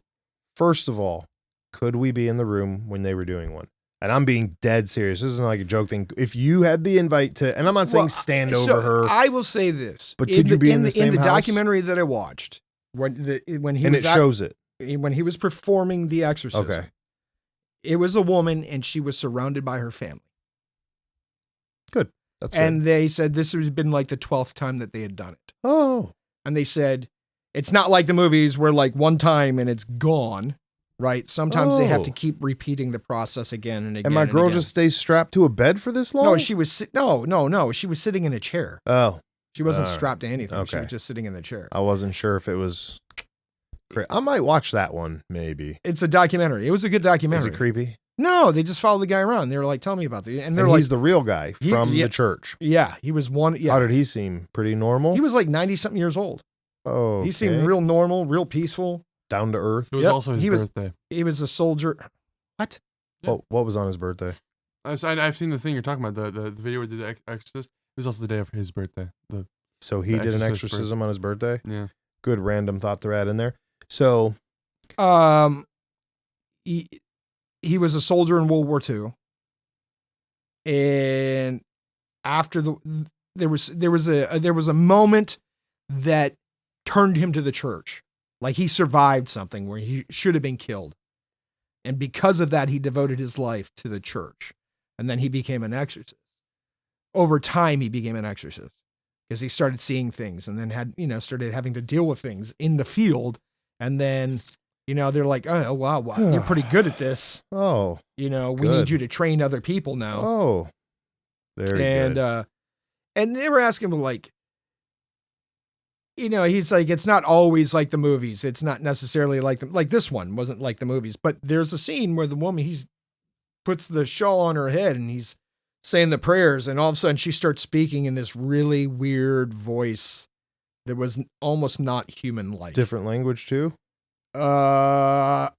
first of all, could we be in the room when they were doing one? And I'm being dead serious. This isn't like a joke thing. If you had the invite to, and I'm not saying Well, stand so over her, I will say this. But could you be in the same the house? documentary that I watched when he and was it shows it. when he was performing the exorcism. Okay. It was a woman and she was surrounded by her family. Good. That's And good. they said this has been like the 12th time that they had done it. Oh, And they said it's not like the movies where like one time and it's gone, right? Sometimes they have to Oh. keep repeating the process again and again. and my girl again. just stays strapped to a bed for this long? No, she was no. She was sitting in a chair. Oh, She wasn't All right. strapped to anything. She Okay. was just sitting in the chair. I wasn't sure if it was. I might watch that one. Maybe. It's a documentary. It was a good Is documentary. it creepy? No, they just followed the guy around. They were like, "Tell me about the," and they're And like, he's the real guy from yeah. the church. "Yeah, he was one." Yeah, How did he seem? Pretty normal. he was like 90-something years old. Oh, He seemed real normal, real peaceful. down to earth. It was Yep, also his he was- birthday. He was a soldier. What? Yeah. Oh, what was on his birthday? I've seen the thing you're talking about, the video where they did the Exorcist. It was also the day of his birthday. So he The did an Exorcist exorcism on his birthday. Yeah. Good random thought to add in there. So He was a soldier in World War II, and after there was a moment that turned him to the church. Like he survived something where he should have been killed, and because of that, he devoted his life to the church, and then he became an exorcist. Over time, he became an exorcist because he started seeing things, and then started having to deal with things in the field, and then. They're like, oh, wow, you're pretty good at this. oh We Good. need you to train other people now. oh, very good. And they were asking him like, he's like, it's not always like the movies. It's not necessarily like this one wasn't like the movies, but there's a scene where the woman, puts the shawl on her head and he's saying the prayers. And all of a sudden she starts speaking in this really weird voice that was almost not human-like. Different language too. Well,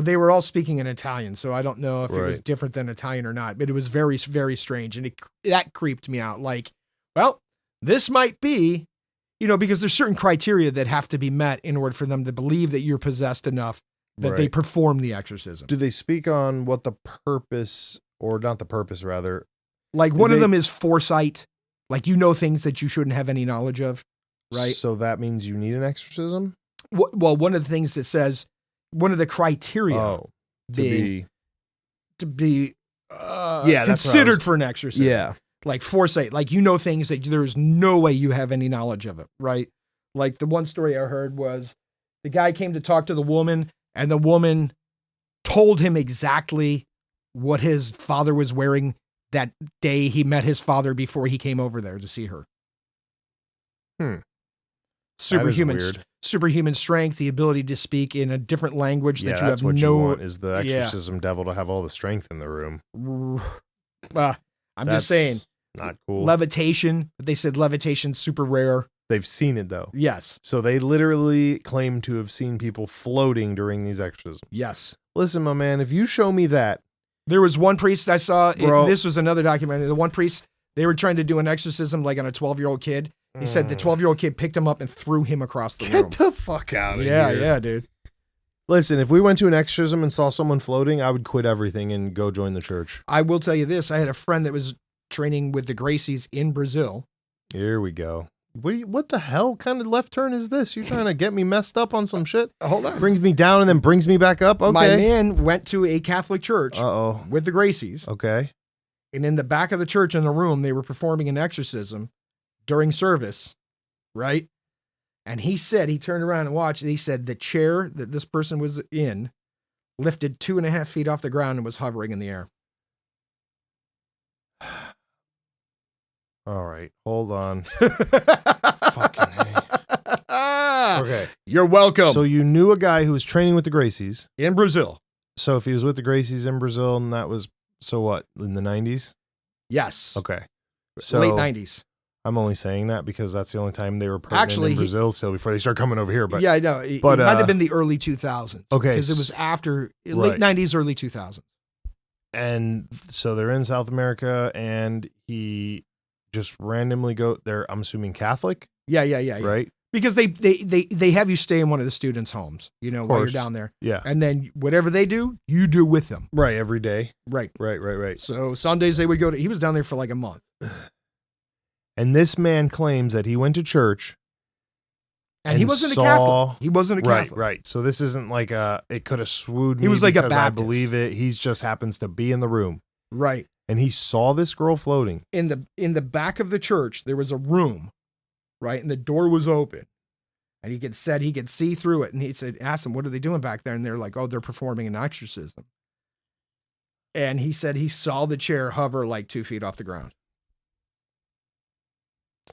they were all speaking in Italian, so I don't know if it was Right. different than Italian or not, but it was very, very strange. And that creeped me out. Like, well, this might be, because there's certain criteria that have to be met in order for them to believe that you're possessed enough that they Right. perform the exorcism. Do they speak on what the purpose, or not the purpose, rather? Like do one of they- them is foresight. Like, things that you shouldn't have any knowledge of, right? So that means you need an exorcism. Well, one of the things that says, one of the criteria Oh, to being- to be Yeah, that's what I considered was- for an exorcism. yeah. Like foresight, like things that there's no way you have any knowledge of it, right? Like the one story I heard was the guy came to talk to the woman, and the woman told him exactly what his father was wearing that day he met his father before he came over there to see her. That is Superhuman, superhuman strength, the ability to speak in a different language Yeah, that you that's have what no. you want, is the yeah. exorcism devil to have all the strength in the room. I'm That's just saying, not cool. levitation. They said levitation's super rare. They've seen it though. Yes, So they literally claim to have seen people floating during these exorcisms. yes. Listen, my man, if you show me that, There was one priest I saw. Bro. This was another documentary. The one priest, they were trying to do an exorcism like on a 12-year-old kid. He said the 12-year-old kid picked him up and threw him across the room. get the fuck out of Yeah, here. yeah, dude. Listen, if we went to an exorcism and saw someone floating, I would quit everything and go join the church. I will tell you this. I had a friend that was training with the Gracies in Brazil. Here we go. What the hell kind of left turn is this? You're trying to get me messed up on some shit? Hold on. Brings me down and then brings me back up? Okay. My man went to a Catholic church Uh-oh. with the Gracies. Okay. And in the back of the church in the room, they were performing an exorcism during service, right? And he turned around and watched, and he said the chair that this person was in lifted 2.5 feet off the ground and was hovering in the air. All right. Hold on. Fucking A. Okay. You're welcome. So you knew a guy who was training with the Gracies. In Brazil. So if he was with the Gracies in Brazil, and that was, so what, in the 90s? Yes. Okay. So Late 90s. I'm only saying that because that's the only time they were pertinent Actually, in Brazil still before they start coming over here. But yeah, I know. It but, might have been the early 2000s. okay, Because it was after right. late 90s, early 2000s. and so they're in South America, and he just randomly go there. I'm assuming Catholic, Yeah. right? Because they have you stay in one of the students' homes, while you're course. down there. Yeah, And then whatever they do, you do with them. right. Every day, Right. right. So Sundays they would go to, he was down there for like a month. And this man claims that he went to church, And he And wasn't a saw- Catholic. He wasn't a Catholic. right. So this isn't like it could have swooed me. He was like a because I Baptist. believe it. He just happens to be in the room, Right. and he saw this girl floating. In the back of the church, there was a room, right? And the door was open. And he could see through it. And he said, asked them, what are they doing back there? And they're like, oh, they're performing an exorcism. And he said he saw the chair hover like 2 feet off the ground.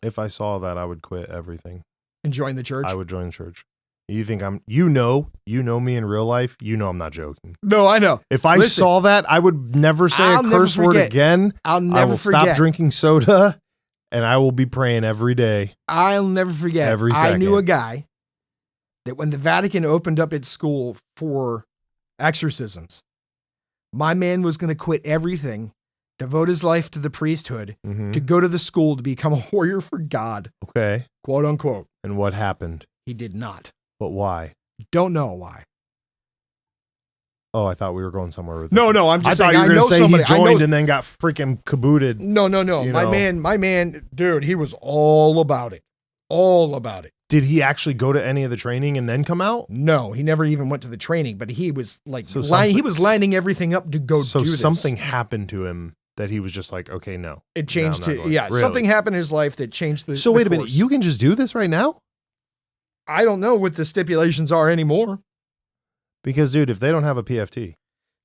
If I saw that, I would quit everything. And join the church? I would join the church. You think you know me in real life. You know I'm not joking. No, I know. If I saw that, I would never say a curse word again. I'll never I will stop drinking soda, and I will be praying every day. I'll never forget. Every second. I knew a guy that when the Vatican opened up its school for exorcisms, my man was going to quit everything, devote his life to the priesthood, to go to the school to become a warrior for God. Okay. Quote unquote. And what happened? He did not. But why? Don't know why. Oh, I thought we were going somewhere with this. No, I'm just saying. I thought you were going to say somebody, he joined and then got freaking cabooted. No. My man, dude, he was all about it. All about it. Did he actually go to any of the training and then come out? No, he never even went to the training, but he was like, So he was lining everything up to go do this. So something happened to him that he was just like, okay, no. It changed to, really? Something happened in his life that changed the So wait a minute, you can just do this right now? I don't know what the stipulations are anymore. Because, dude, if they don't have a PFT.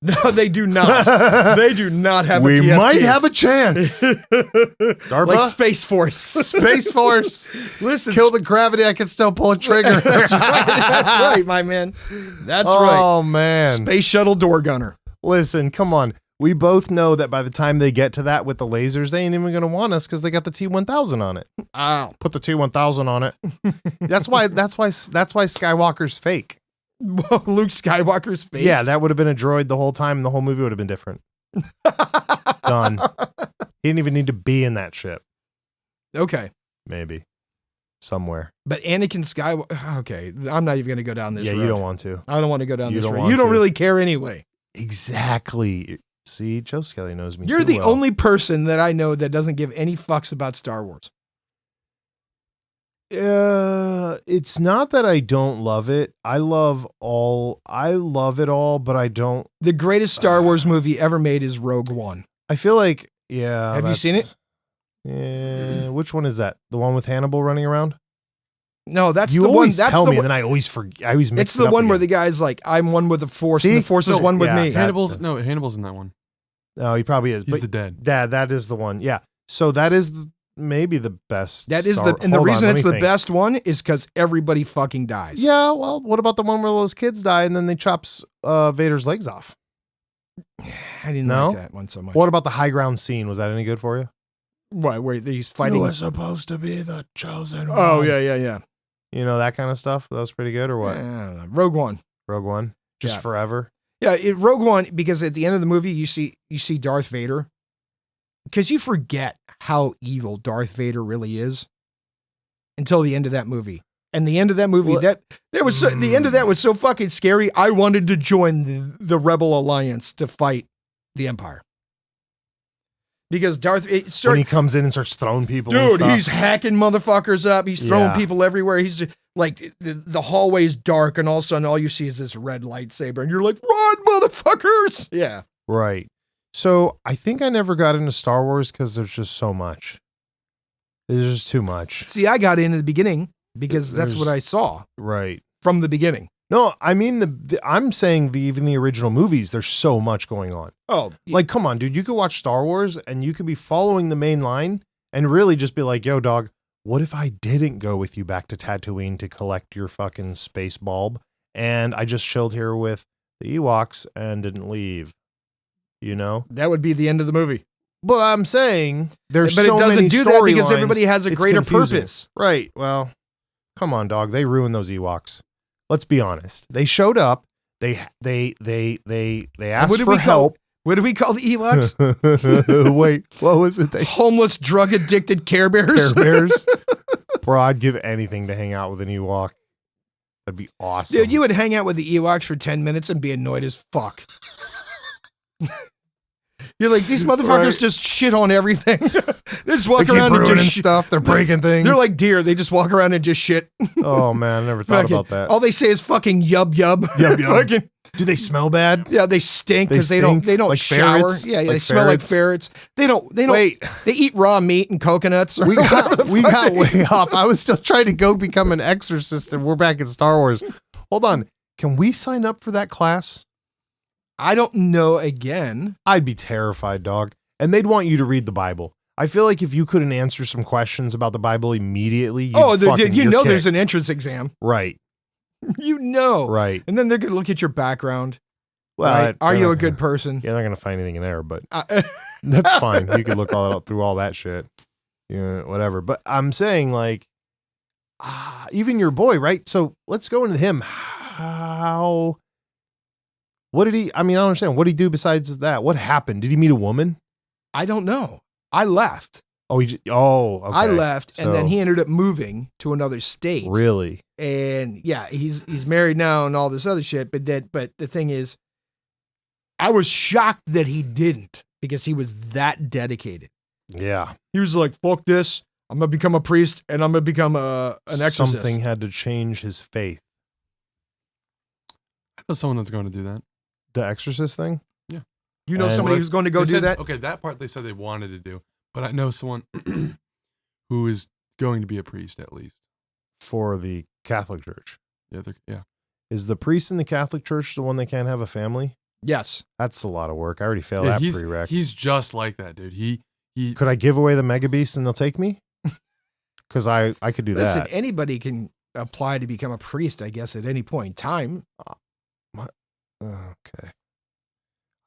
No, they do not. They do not have a PFT. We might have a chance. DARPA? Like Space Force. Space Force. Listen. Kill the gravity, I can still pull a trigger. That's right. That's right, my man. That's right. Oh, man. Space shuttle door gunner. Listen, come on. We both know that by the time they get to that with the lasers, they ain't even going to want us because they got the T-1000 on it. Ow. Put the T-1000 on it. That's why Skywalker's fake. Luke Skywalker's fake? Yeah, that would have been a droid the whole time and the whole movie would have been different. Done. He didn't even need to be in that ship. Okay. Maybe. Somewhere. But Anakin Skywalker... Okay, I'm not even going to go down this road. Yeah, you don't want to. I don't want to go down this road. You don't really care anyway. Exactly. See, Joe Skelly knows me. You're the only person that I know that doesn't give any fucks about Star Wars. It's not that I don't love it. I love it all, but I don't. The greatest Star Wars movie ever made is Rogue One. I feel like, yeah. Have you seen it? Yeah. Which one is that? The one with Hannibal running around? No, that's you the one. Always that's tell the me, one. and then I always forget. I always mix It's the one where the guy's like, "I'm one with the Force, and the Force is one with me." Hannibal's in that one. Oh, he probably is. He's the dead. That is the one. Yeah. So that is maybe the best. That is and the reason it's the best one is because everybody fucking dies. Yeah. Well, what about the one where those kids die and then they chops Vader's legs off? I didn't like that one so much. What about the high ground scene? Was that any good for you? What? Where he's fighting? You were supposed to be the chosen one. Oh yeah. You know, that kind of stuff. That was pretty good, or what? Rogue One. Rogue One. Just forever. Yeah, Rogue One, because at the end of the movie you see Darth Vader. Because you forget how evil Darth Vader really is until the end of that movie. And the end of that movie, the end of that was so fucking scary. I wanted to join the Rebel Alliance to fight the Empire. Because when he comes in and starts throwing people, dude, he's hacking motherfuckers up. He's throwing people everywhere. He's just, like the hallway is dark, and all of a sudden, all you see is this red lightsaber, and you're like, "Run, motherfuckers!" Yeah, right. So I think I never got into Star Wars because there's just so much. There's just too much. See, I got in the beginning because that's what I saw. Right from the beginning. No, I mean I'm saying even the original movies. There's so much going on. Oh, like come on, dude! You could watch Star Wars and you could be following the main line and really just be like, "Yo, dog, what if I didn't go with you back to Tatooine to collect your fucking space bulb and I just chilled here with the Ewoks and didn't leave?" You know, that would be the end of the movie. But I'm saying there's but so it doesn't many do that because everybody has a greater purpose. Right. Well, come on, dog. They ruined those Ewoks. Let's be honest. They showed up. They asked for help. What do we call the Ewoks? Wait, what was it? Homeless, drug addicted Care Bears. Care Bears. Bro, I'd give anything to hang out with an Ewok. That'd be awesome. Dude, you would hang out with the Ewoks for 10 minutes and be annoyed as fuck. You're like, these motherfuckers just shit on everything. They just walk around and just stuff. They're breaking things. They're like deer. They just walk around and just shit. Oh man, I never thought about that. All they say is fucking yub yub. Yub yub. Do they smell bad? Yeah, they stink because they don't like shower. Ferrets? Yeah, like they smell like ferrets. They don't. Wait, they eat raw meat and coconuts. We got way off. I was still trying to go become an exorcist, and we're back in Star Wars. Hold on, can we sign up for that class? I don't know. Again, I'd be terrified, dog. And they'd want you to read the Bible. I feel like if you couldn't answer some questions about the Bible immediately, there's an entrance exam. Right. You know. Right. And then they're going to look at your background. Well, right? Are you a good person? Yeah, they're not going to find anything in there, but that's fine. You can look through all that shit. Whatever. But I'm saying, like, even your boy, right? So let's go into him. What did he, I don't understand. What did he do besides that? What happened? Did he meet a woman? I don't know. I left. Okay. I left, and then he ended up moving to another state. Really? And yeah, he's married now and all this other shit. But the thing is, I was shocked that he didn't, because he was that dedicated. Yeah. He was like, fuck this. I'm going to become a priest, and I'm going to become an exorcist. Something had to change his faith. I know someone that's going to do that. The exorcist thing? Yeah. You know somebody who's going to go do that? Okay, that part they said they wanted to do. But I know someone who is going to be a priest, at least. For the Catholic Church? Yeah. Is the priest in the Catholic Church the one that can't have a family? Yes. That's a lot of work. I already failed that prereq. He's just like that, dude. He Could I give away the Mega Beast and they'll take me? Because I could do that. Listen, anybody can apply to become a priest, I guess, at any point in time. Okay.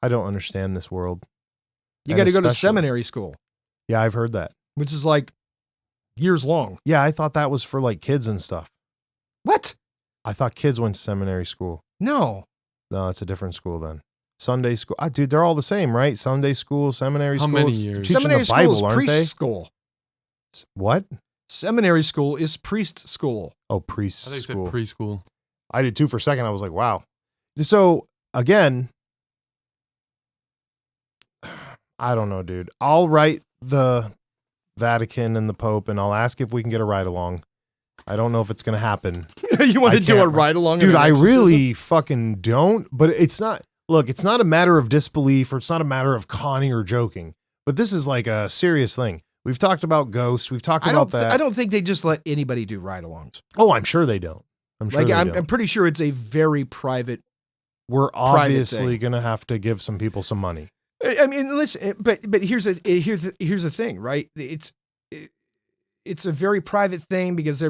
I don't understand this world. You got to go to seminary school. Yeah, I've heard that. Which is like years long. Yeah, I thought that was for like kids and stuff. What? I thought kids went to seminary school. No, it's a different school then. Sunday school. Dude, they're all the same, right? Sunday school, seminary school. How many years? Teaching seminary the Bible, school is aren't priest they? school. What? Seminary school is priest school. Oh, priest I think school. said preschool. I did too for a second. I was like, wow. So again, I don't know, dude. I'll write the Vatican and the Pope and I'll ask if we can get a ride along. I don't know if it's going to happen. You want to do a ride along? Dude, I really fucking don't. But it's not, look, it's not a matter of disbelief or it's not a matter of conning or joking. But this is like a serious thing. We've talked about ghosts. We've talked about that. I don't think they just let anybody do ride-alongs. Oh, I'm sure they don't. I'm pretty sure it's a very private. We're obviously going to have to give some people some money. I mean, listen, but here's the thing, right? It's a very private thing because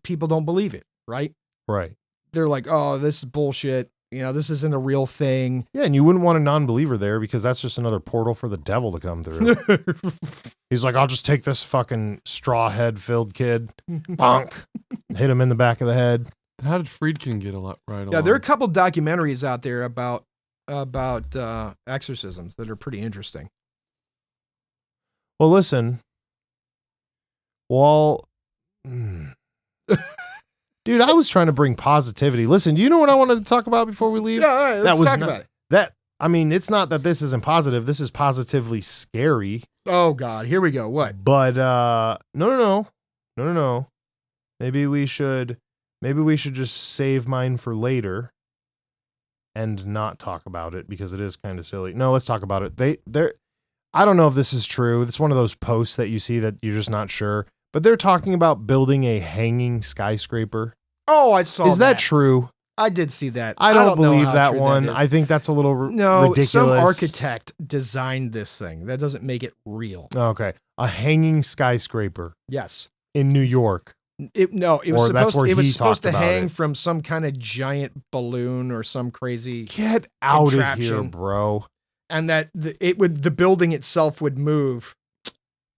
people don't believe it, right? Right. They're like, oh, this is bullshit. This isn't a real thing. Yeah, and you wouldn't want a non-believer there because that's just another portal for the devil to come through. He's like, I'll just take this fucking straw head filled kid, bonk, hit him in the back of the head. How did Friedkin get right along? Yeah, there are a couple documentaries out there about exorcisms that are pretty interesting. Well, listen. Dude, I was trying to bring positivity. Listen, do you know what I wanted to talk about before we leave? Yeah, all right, let's talk about it. It's not that this isn't positive. This is positively scary. Oh God, here we go. What? But no. Maybe we should just save mine for later and not talk about it because it is kind of silly. No, let's talk about it. I don't know if this is true. It's one of those posts that you see that you're just not sure. But they're talking about building a hanging skyscraper. Oh, I saw that. Is that true? I did see that. I don't believe that one. I think that's a little ridiculous. Some architect designed this thing. That doesn't make it real. Okay. A hanging skyscraper. Yes. In New York. It was supposed to hang from some kind of giant balloon or some crazy Get out contraption. of here, bro. And that the building itself would move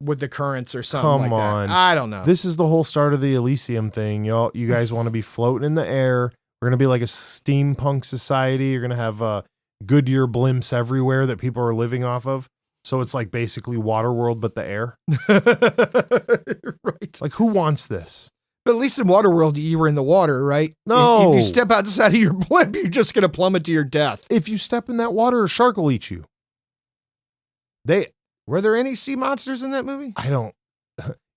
with the currents or something Come like on. that. I don't know. This is the whole start of the Elysium thing. You guys want to be floating in the air. We're going to be like a steampunk society. You're going to have Goodyear blimps everywhere that people are living off of. So it's like basically Waterworld, but the air. Right. Like, who wants this? But at least in Waterworld, you were in the water, right? No. If you step outside of your blimp, you're just going to plummet to your death. If you step in that water, a shark will eat you. Were there any sea monsters in that movie? I don't.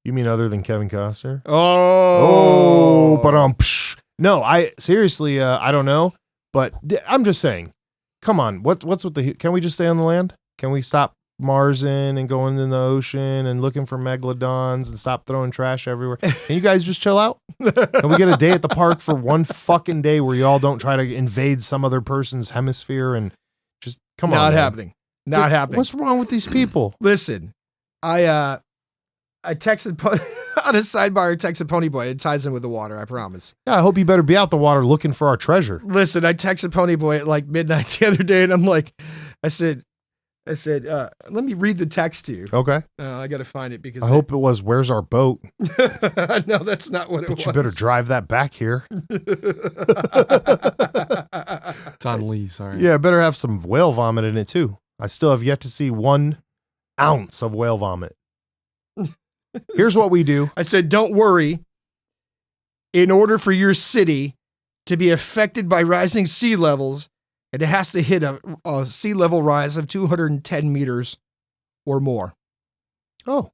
You mean other than Kevin Costner? Oh, no. I seriously, I don't know. But I'm just saying. Come on, what's with the? Can we just stay on the land? Can we stop Marsing and going in the ocean and looking for megalodons and stop throwing trash everywhere? Can you guys just chill out? Can we get a day at the park for one fucking day where y'all don't try to invade some other person's hemisphere and just come on? Not happening. Not happening. What's wrong with these people? Listen, I texted on a sidebar. I texted Ponyboy. It ties in with the water. I promise. Yeah, I hope you better be out the water looking for our treasure. Listen, I texted Ponyboy at like midnight the other day, and I'm like, I said, let me read the text to you. Okay. I got to find it because I hope it was, where's our boat? No, that's not what it But was. you better drive that back here. It's on Lee, sorry. Yeah, better have some whale vomit in it too. I still have yet to see 1 ounce of whale vomit. Here's what we do. I said, don't worry. In order for your city to be affected by rising sea levels, it has to hit a sea level rise of 210 meters or more. Oh.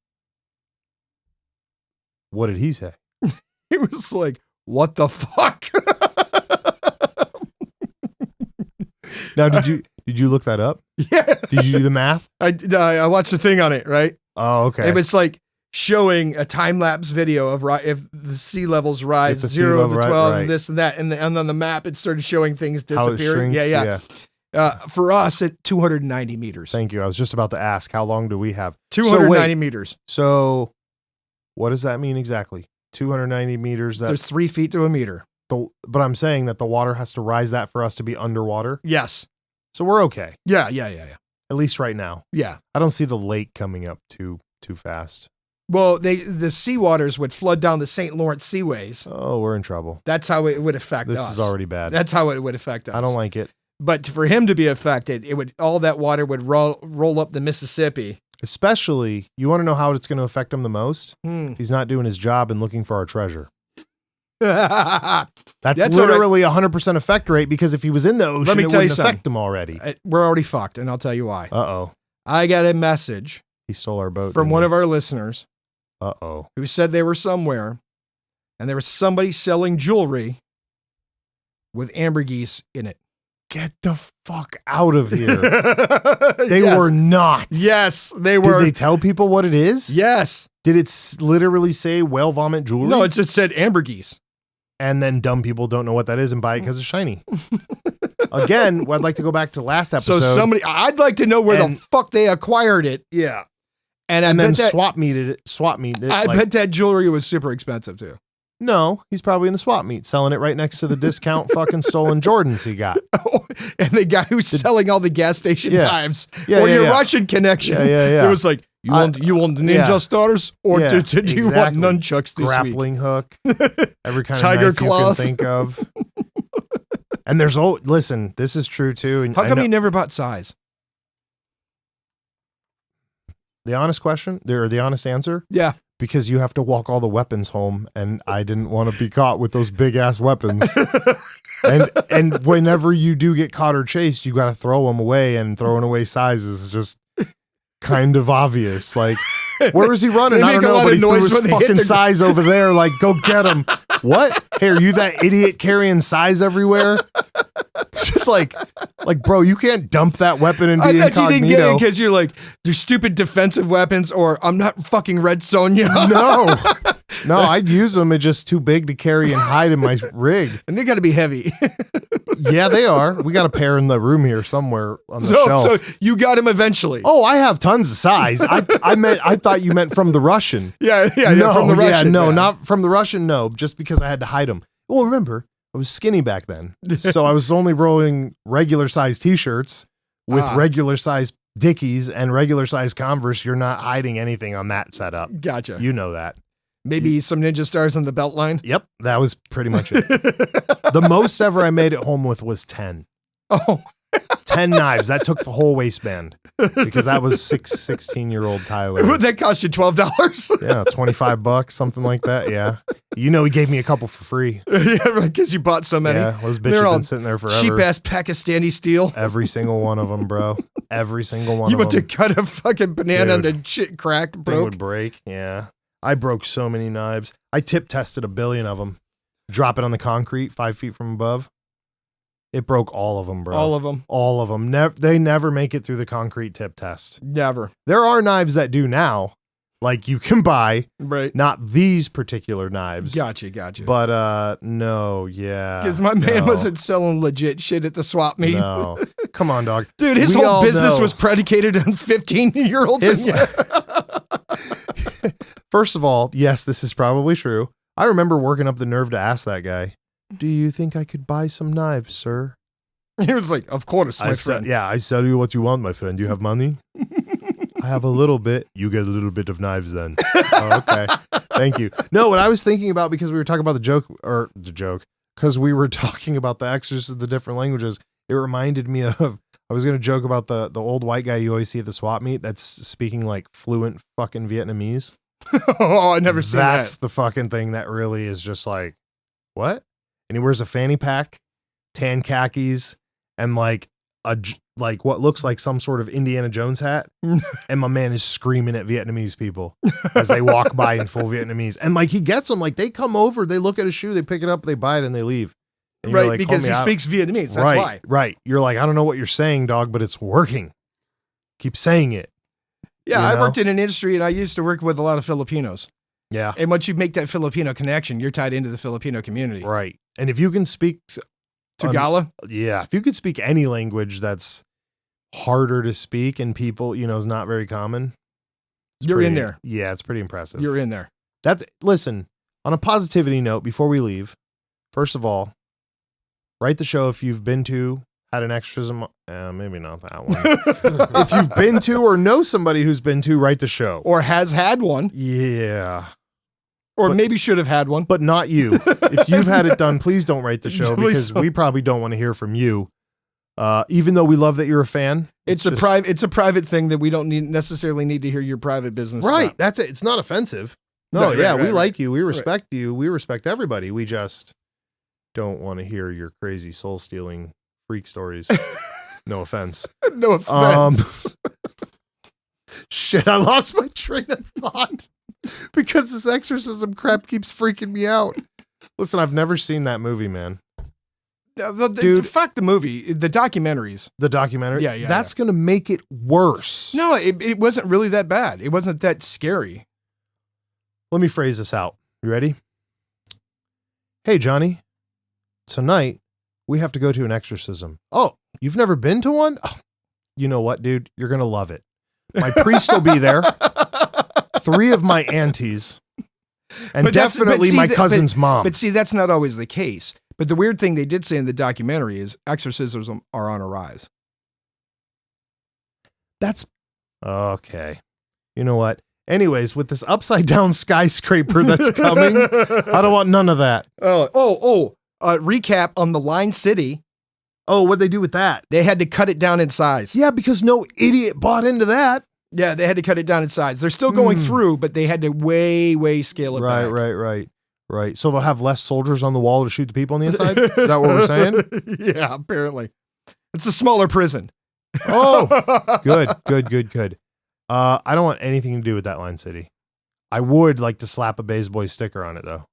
What did he say? It was like, what the fuck? Now, did you look that up? Yeah. Did you do the math? I watched the thing on it, right? Oh, okay. It was like showing a time-lapse video of if the sea levels rise If the sea 0 level, to 12 right. and this and that. And on the map, it started showing things How it disappearing. shrinks, Yeah. For us, at 290 meters. Thank you. I was just about to ask, how long do we have? 290 meters. So what does that mean exactly? 290 meters. There's 3 feet to a meter. But I'm saying that the water has to rise that for us to be underwater. Yes. So we're okay. Yeah. At least right now. Yeah. I don't see the lake coming up too fast. Well, the seawaters would flood down the St. Lawrence seaways. Oh, we're in trouble. That's how it would affect us. This is already bad. That's how it would affect us. I don't like it. But for him to be affected, all that water would roll up the Mississippi. Especially, you want to know how it's going to affect him the most? He's not doing his job and looking for our treasure. That's literally 100% effect rate, because if he was in the ocean, Let me it tell you wouldn't affect him already. We're already fucked, and I'll tell you why. Uh-oh. I got a message He stole our boat. from one of our listeners Uh-oh. who said they were somewhere, and there was somebody selling jewelry with ambergris in it. Get the fuck out of here. They Yes. were not. Yes, they were. Did they tell people what it is? Yes. Did it literally say whale vomit jewelry? No, it just said ambergris. And then dumb people don't know what that is and buy it because it's shiny. Again, I'd like to go back to last episode. So I'd like to know where the fuck they acquired it. Yeah. And then bet that, swap meet it. I bet that jewelry was super expensive too. No, he's probably in the swap meet selling it right next to the discount fucking stolen Jordans he got. And the guy who's selling all the gas station knives. Or your Russian connection. Yeah. It was like, you want the ninja stars? Or did you want nunchucks this Grappling hook. Every kind Tiger of knife claws. you can think of. And there's listen, this is true too. And how come you never bought size? The honest question, or the honest answer? Yeah. Because you have to walk all the weapons home, and I didn't want to be caught with those big ass weapons. and whenever you do get caught or chased, you got to throw them away, and throwing away sizes is just kind of obvious. Like, where is he running? I don't know, but he threw his fucking size over there. Like, go get him. What? Hey, are you that idiot carrying size everywhere? like, bro, you can't dump that weapon and be incognito. I thought you didn't get it because you're like, they're stupid defensive weapons, or I'm not fucking Red Sonja. No, I'd use them. It's just too big to carry and hide in my rig. And they got to be heavy. Yeah, they are. We got a pair in the room here somewhere on the shelf. So you got him eventually. Oh, I have tons of size. I thought you meant from the Russian. Yeah, no, from the Russian. Not from the Russian. No, just because I had to hide them. Well, remember, I was skinny back then, so I was only rolling regular size T-shirts with regular size Dickies and regular size Converse. You're not hiding anything on that setup. Gotcha. You know that. Maybe some ninja stars on the belt line. Yep, that was pretty much it. The most ever I made it home with was 10. Oh. 10 knives. That took the whole waistband because that was 16-year-old Tyler. Would that cost you $12? Yeah, $25, something like that. Yeah. You know, he gave me a couple for free. Yeah, right, because you bought so many. Yeah, those bitches have been sitting there forever. Cheap-ass Pakistani steel. Every single one of them, bro. Every single one you of them. You went to cut a fucking banana and the shit cracked, broke. Thing would break, yeah. I broke so many knives. I tip tested 1 billion of them. Drop it on the concrete 5 feet from above. It broke all of them, bro. All of them. All of them. They never make it through the concrete tip test. Never. There are knives that do now. Like you can buy. Right. Not these particular knives. Gotcha. But no, yeah. Because my man wasn't selling legit shit at the swap meet. No. Come on, dog. Dude, his whole business was predicated on 15-year-olds. First of all, yes, this is probably true. I remember working up the nerve to ask that guy, "Do you think I could buy some knives, sir?" He was like, "Of course, my I friend." said, "Yeah, I sell you what you want, my friend. Do you have money?" "I have a little bit." "You get a little bit of knives then." "Oh, okay. Thank you." No, what I was thinking about, because we were talking about the joke, because we were talking about the Exorcist, the different languages, it reminded me of, I was going to joke about the old white guy you always see at the swap meet that's speaking like fluent fucking Vietnamese. Oh, I never seen That's that. the fucking thing that really is just like, what? And he wears a fanny pack, tan khakis, and like like what looks like some sort of Indiana Jones hat. And my man is screaming at Vietnamese people as they walk by in full Vietnamese. And like he gets them, like they come over, they look at a shoe, they pick it up, they buy it, and they leave. And you're Right, like, because he "Homie, speaks Vietnamese. That's right, why. right. You're like, I don't know what you're saying, dog, but it's working. Keep saying it." Yeah, You I know? worked in an industry and I used to work with a lot of Filipinos. Yeah, And once you make that Filipino connection, you're tied into the Filipino community. right. And if you can speak, Tagalog? yeah, if you could speak any language that's harder to speak and people, is not very common, it's You're in pretty- there. Yeah, it's pretty impressive. You're in there. Listen, on a positivity note, before we leave, first of all, write the show if you've been to, had an exorcism. Maybe not that one. If you've been to or know somebody who's been to, write the show. Or has had one. Yeah, Or But- maybe should have had one. but not you. If you've had it done, please don't write the show, Please because don't. we probably don't want to hear from you. Even though we love that you're a fan. It's a private thing that we don't necessarily need to hear your private business. Right. about. That's it. It's not offensive. No, Right, yeah, right, we right, like you. We respect you. We respect everybody. We just don't want to hear your crazy soul stealing freak stories. No offense. No offense. Shit, I lost my train of thought because this exorcism crap keeps freaking me out. Listen, I've never seen that movie, man. Dude. Fuck the movie. The documentaries. The documentary. Yeah, That's going to make it worse. No, it wasn't really that bad. It wasn't that scary. Let me phrase this out. You ready? Hey, Johnny. Tonight, we have to go to an exorcism. Oh, you've never been to one? Oh, you know what, dude? You're going to love it. My priest will be there. 3 of my aunties. And definitely my cousin's mom. But see, that's not always the case. But the weird thing they did say in the documentary is exorcisms are on a rise. That's okay. You know what? Anyways, with this upside down skyscraper that's coming, I don't want none of that. Recap on the Line City. Oh, what'd they do with that? They had to cut it down in size. Yeah, because no idiot bought into that. Yeah, they had to cut it down in size. They're still going through, but they had to way scale it back. Right. So they'll have less soldiers on the wall to shoot the people on the inside? Is that what we're saying? Yeah, apparently. It's a smaller prison. Oh, good. I don't want anything to do with that Line City. I would like to slap a Bays Boys sticker on it, though.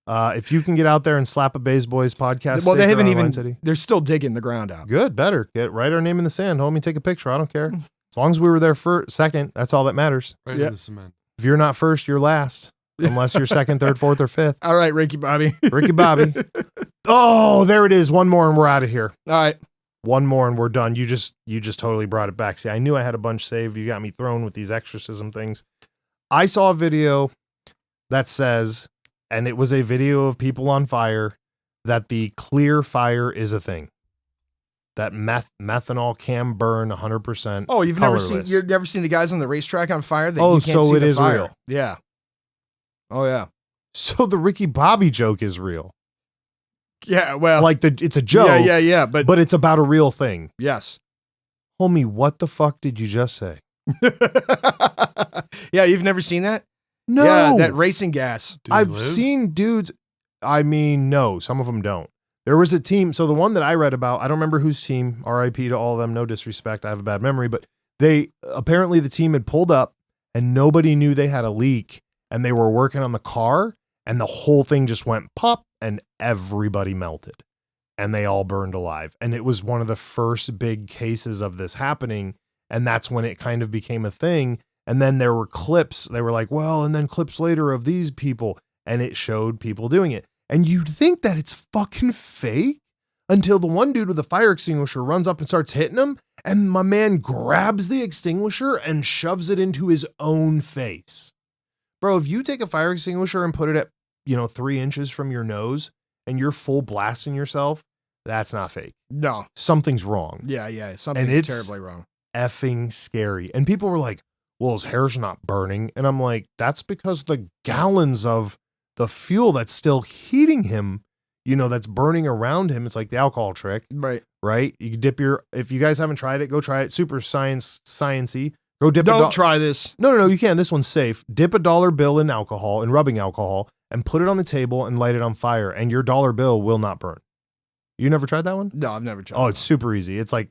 If you can get out there and slap a Bays Boys podcast Well, they sticker haven't on even, Line City. they're still digging the ground out. Good, better. Write our name in the sand. Homie, take a picture. I don't care. As long as we were there second, that's all that matters. Right Yeah. in the cement. If you're not first, you're last. Unless you're second, third, fourth, or fifth. All right, Ricky Bobby. Ricky Bobby. Oh, there it is. One more and we're out of here. All right. One more and we're done. You just totally brought it back. See, I knew I had a bunch saved. You got me thrown with these exorcism things. I saw a video that says, and it was a video of people on fire, that the clear fire is a thing. That methanol can burn 100%. Oh, you've colorless. never seen the guys on the racetrack on fire? That Oh, you can't so see it the is fire. real. Yeah. Oh yeah. So the Ricky Bobby joke is real. Yeah. Well, Like it's a joke. Yeah. But But it's about a real thing. yes. Homie, what the fuck did you just say? Yeah, you've never seen that? No. Yeah, that racing gas. Do they I've live? seen dudes. I mean, no, some of them don't. There was a team. So the one that I read about, I don't remember whose team, RIP to all of them. No disrespect. I have a bad memory, but apparently the team had pulled up and nobody knew they had a leak and they were working on the car and the whole thing just went pop and everybody melted and they all burned alive. And it was one of the first big cases of this happening. And that's when it kind of became a thing. And then there were clips. They were like, well, and then clips later of these people. And it showed people doing it. And you'd think that it's fucking fake until the one dude with the fire extinguisher runs up and starts hitting him. And my man grabs the extinguisher and shoves it into his own face. Bro, if you take a fire extinguisher and put it at, 3 inches from your nose and you're full blasting yourself, that's not fake. No. Something's wrong. Yeah. Something's it's terribly wrong. Effing scary. And people were like, well, his hair's not burning. And I'm like, that's because the gallons of the fuel that's still heating him, that's burning around him. It's like the alcohol trick. Right? You dip if you guys haven't tried it, go try it. Super sciencey. Go dip Don't try this. No, you can. This one's safe. Dip a dollar bill in alcohol, in rubbing alcohol, and put it on the table and light it on fire, and your dollar bill will not burn. You never tried that one? No, I've never tried. Oh, it's super easy. It's like,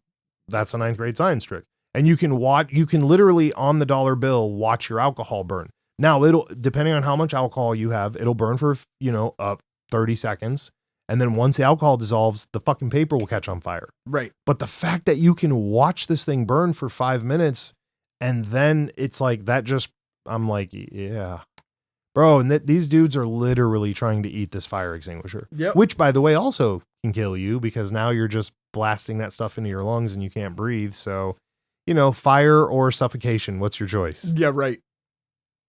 that's a 9th grade science trick. And you can literally on the dollar bill, watch your alcohol burn. Now depending on how much alcohol you have, it'll burn for, 30 seconds. And then once the alcohol dissolves, the fucking paper will catch on fire. Right. But the fact that you can watch this thing burn for 5 minutes and then it's like that I'm like, yeah. Bro, and these dudes are literally trying to eat this fire extinguisher. Yep. Which, by the way, also can kill you because now you're just blasting that stuff into your lungs and you can't breathe. So, fire or suffocation. What's your choice? Yeah, right.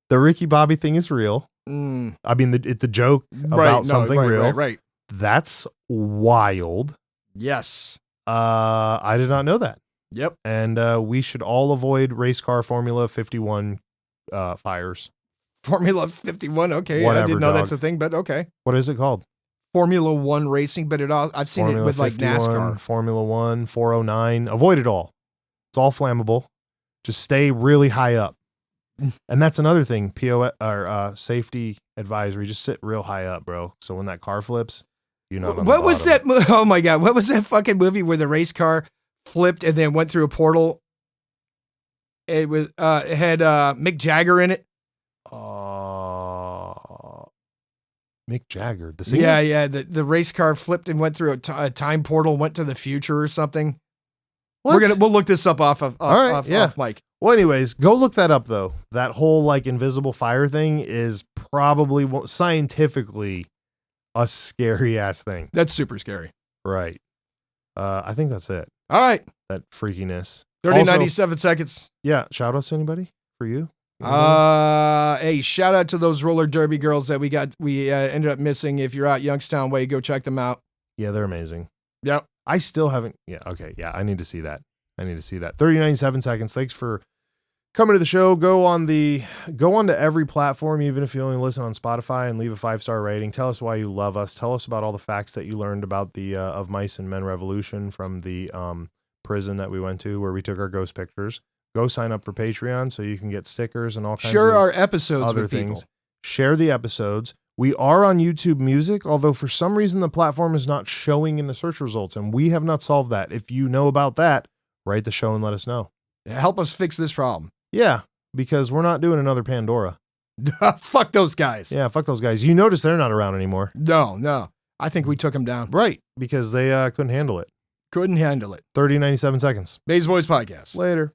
The Ricky Bobby thing is real. I mean, it's the joke about something real. Right. That's wild. Yes. I did not know that. Yep. And we should all avoid race car Formula 51 fires. Formula 51. Okay. Whatever, I didn't know dog. that's a thing, but okay. What is it called? Formula 1 racing, but I've seen Formula it with 51, like NASCAR. Formula 1, 409. Avoid it all. It's all flammable. Just stay really high up. And that's another thing. Safety advisory. Just sit real high up, bro. So when that car flips, you're not on What the was bottom. that? Oh my God. What was that fucking movie where the race car flipped and then went through a portal? It had Mick Jagger in it. Mick Jagger, the singer? Yeah. The race car flipped and went through a time portal, went to the future or something. What? We'll look this up off mic. Well, anyways, go look that up though. That whole like invisible fire thing is probably scientifically a scary ass thing. That's super scary. Right. I think that's it. All right. That freakiness. 97 seconds. Yeah. Shout outs to anybody for you? Hey, shout out to those roller derby girls that we ended up missing. If you're out Youngstown way, go check them out. Yeah, they're amazing. Yep. I still haven't. Yeah. Okay. Yeah. I need to see that. 97 seconds. Thanks for coming to the show. Go on to every platform, even if you only listen on Spotify, and leave a 5-star rating. Tell us why you love us. Tell us about all the facts that you learned about the Of Mice and Men revolution from the prison that we went to where we took our ghost pictures. Go sign up for Patreon so you can get stickers and all kinds of our episodes other with things. people. Share the episodes. We are on YouTube Music, although for some reason the platform is not showing in the search results, and we have not solved that. If you know about that, write the show and let us know. Help us fix this problem. Yeah, because we're not doing another Pandora. Fuck those guys. Yeah, fuck those guys. You notice they're not around anymore. No. I think we took them down. Right, because they couldn't handle it. Couldn't handle it. 97 seconds. Bays Boys Podcast. Later.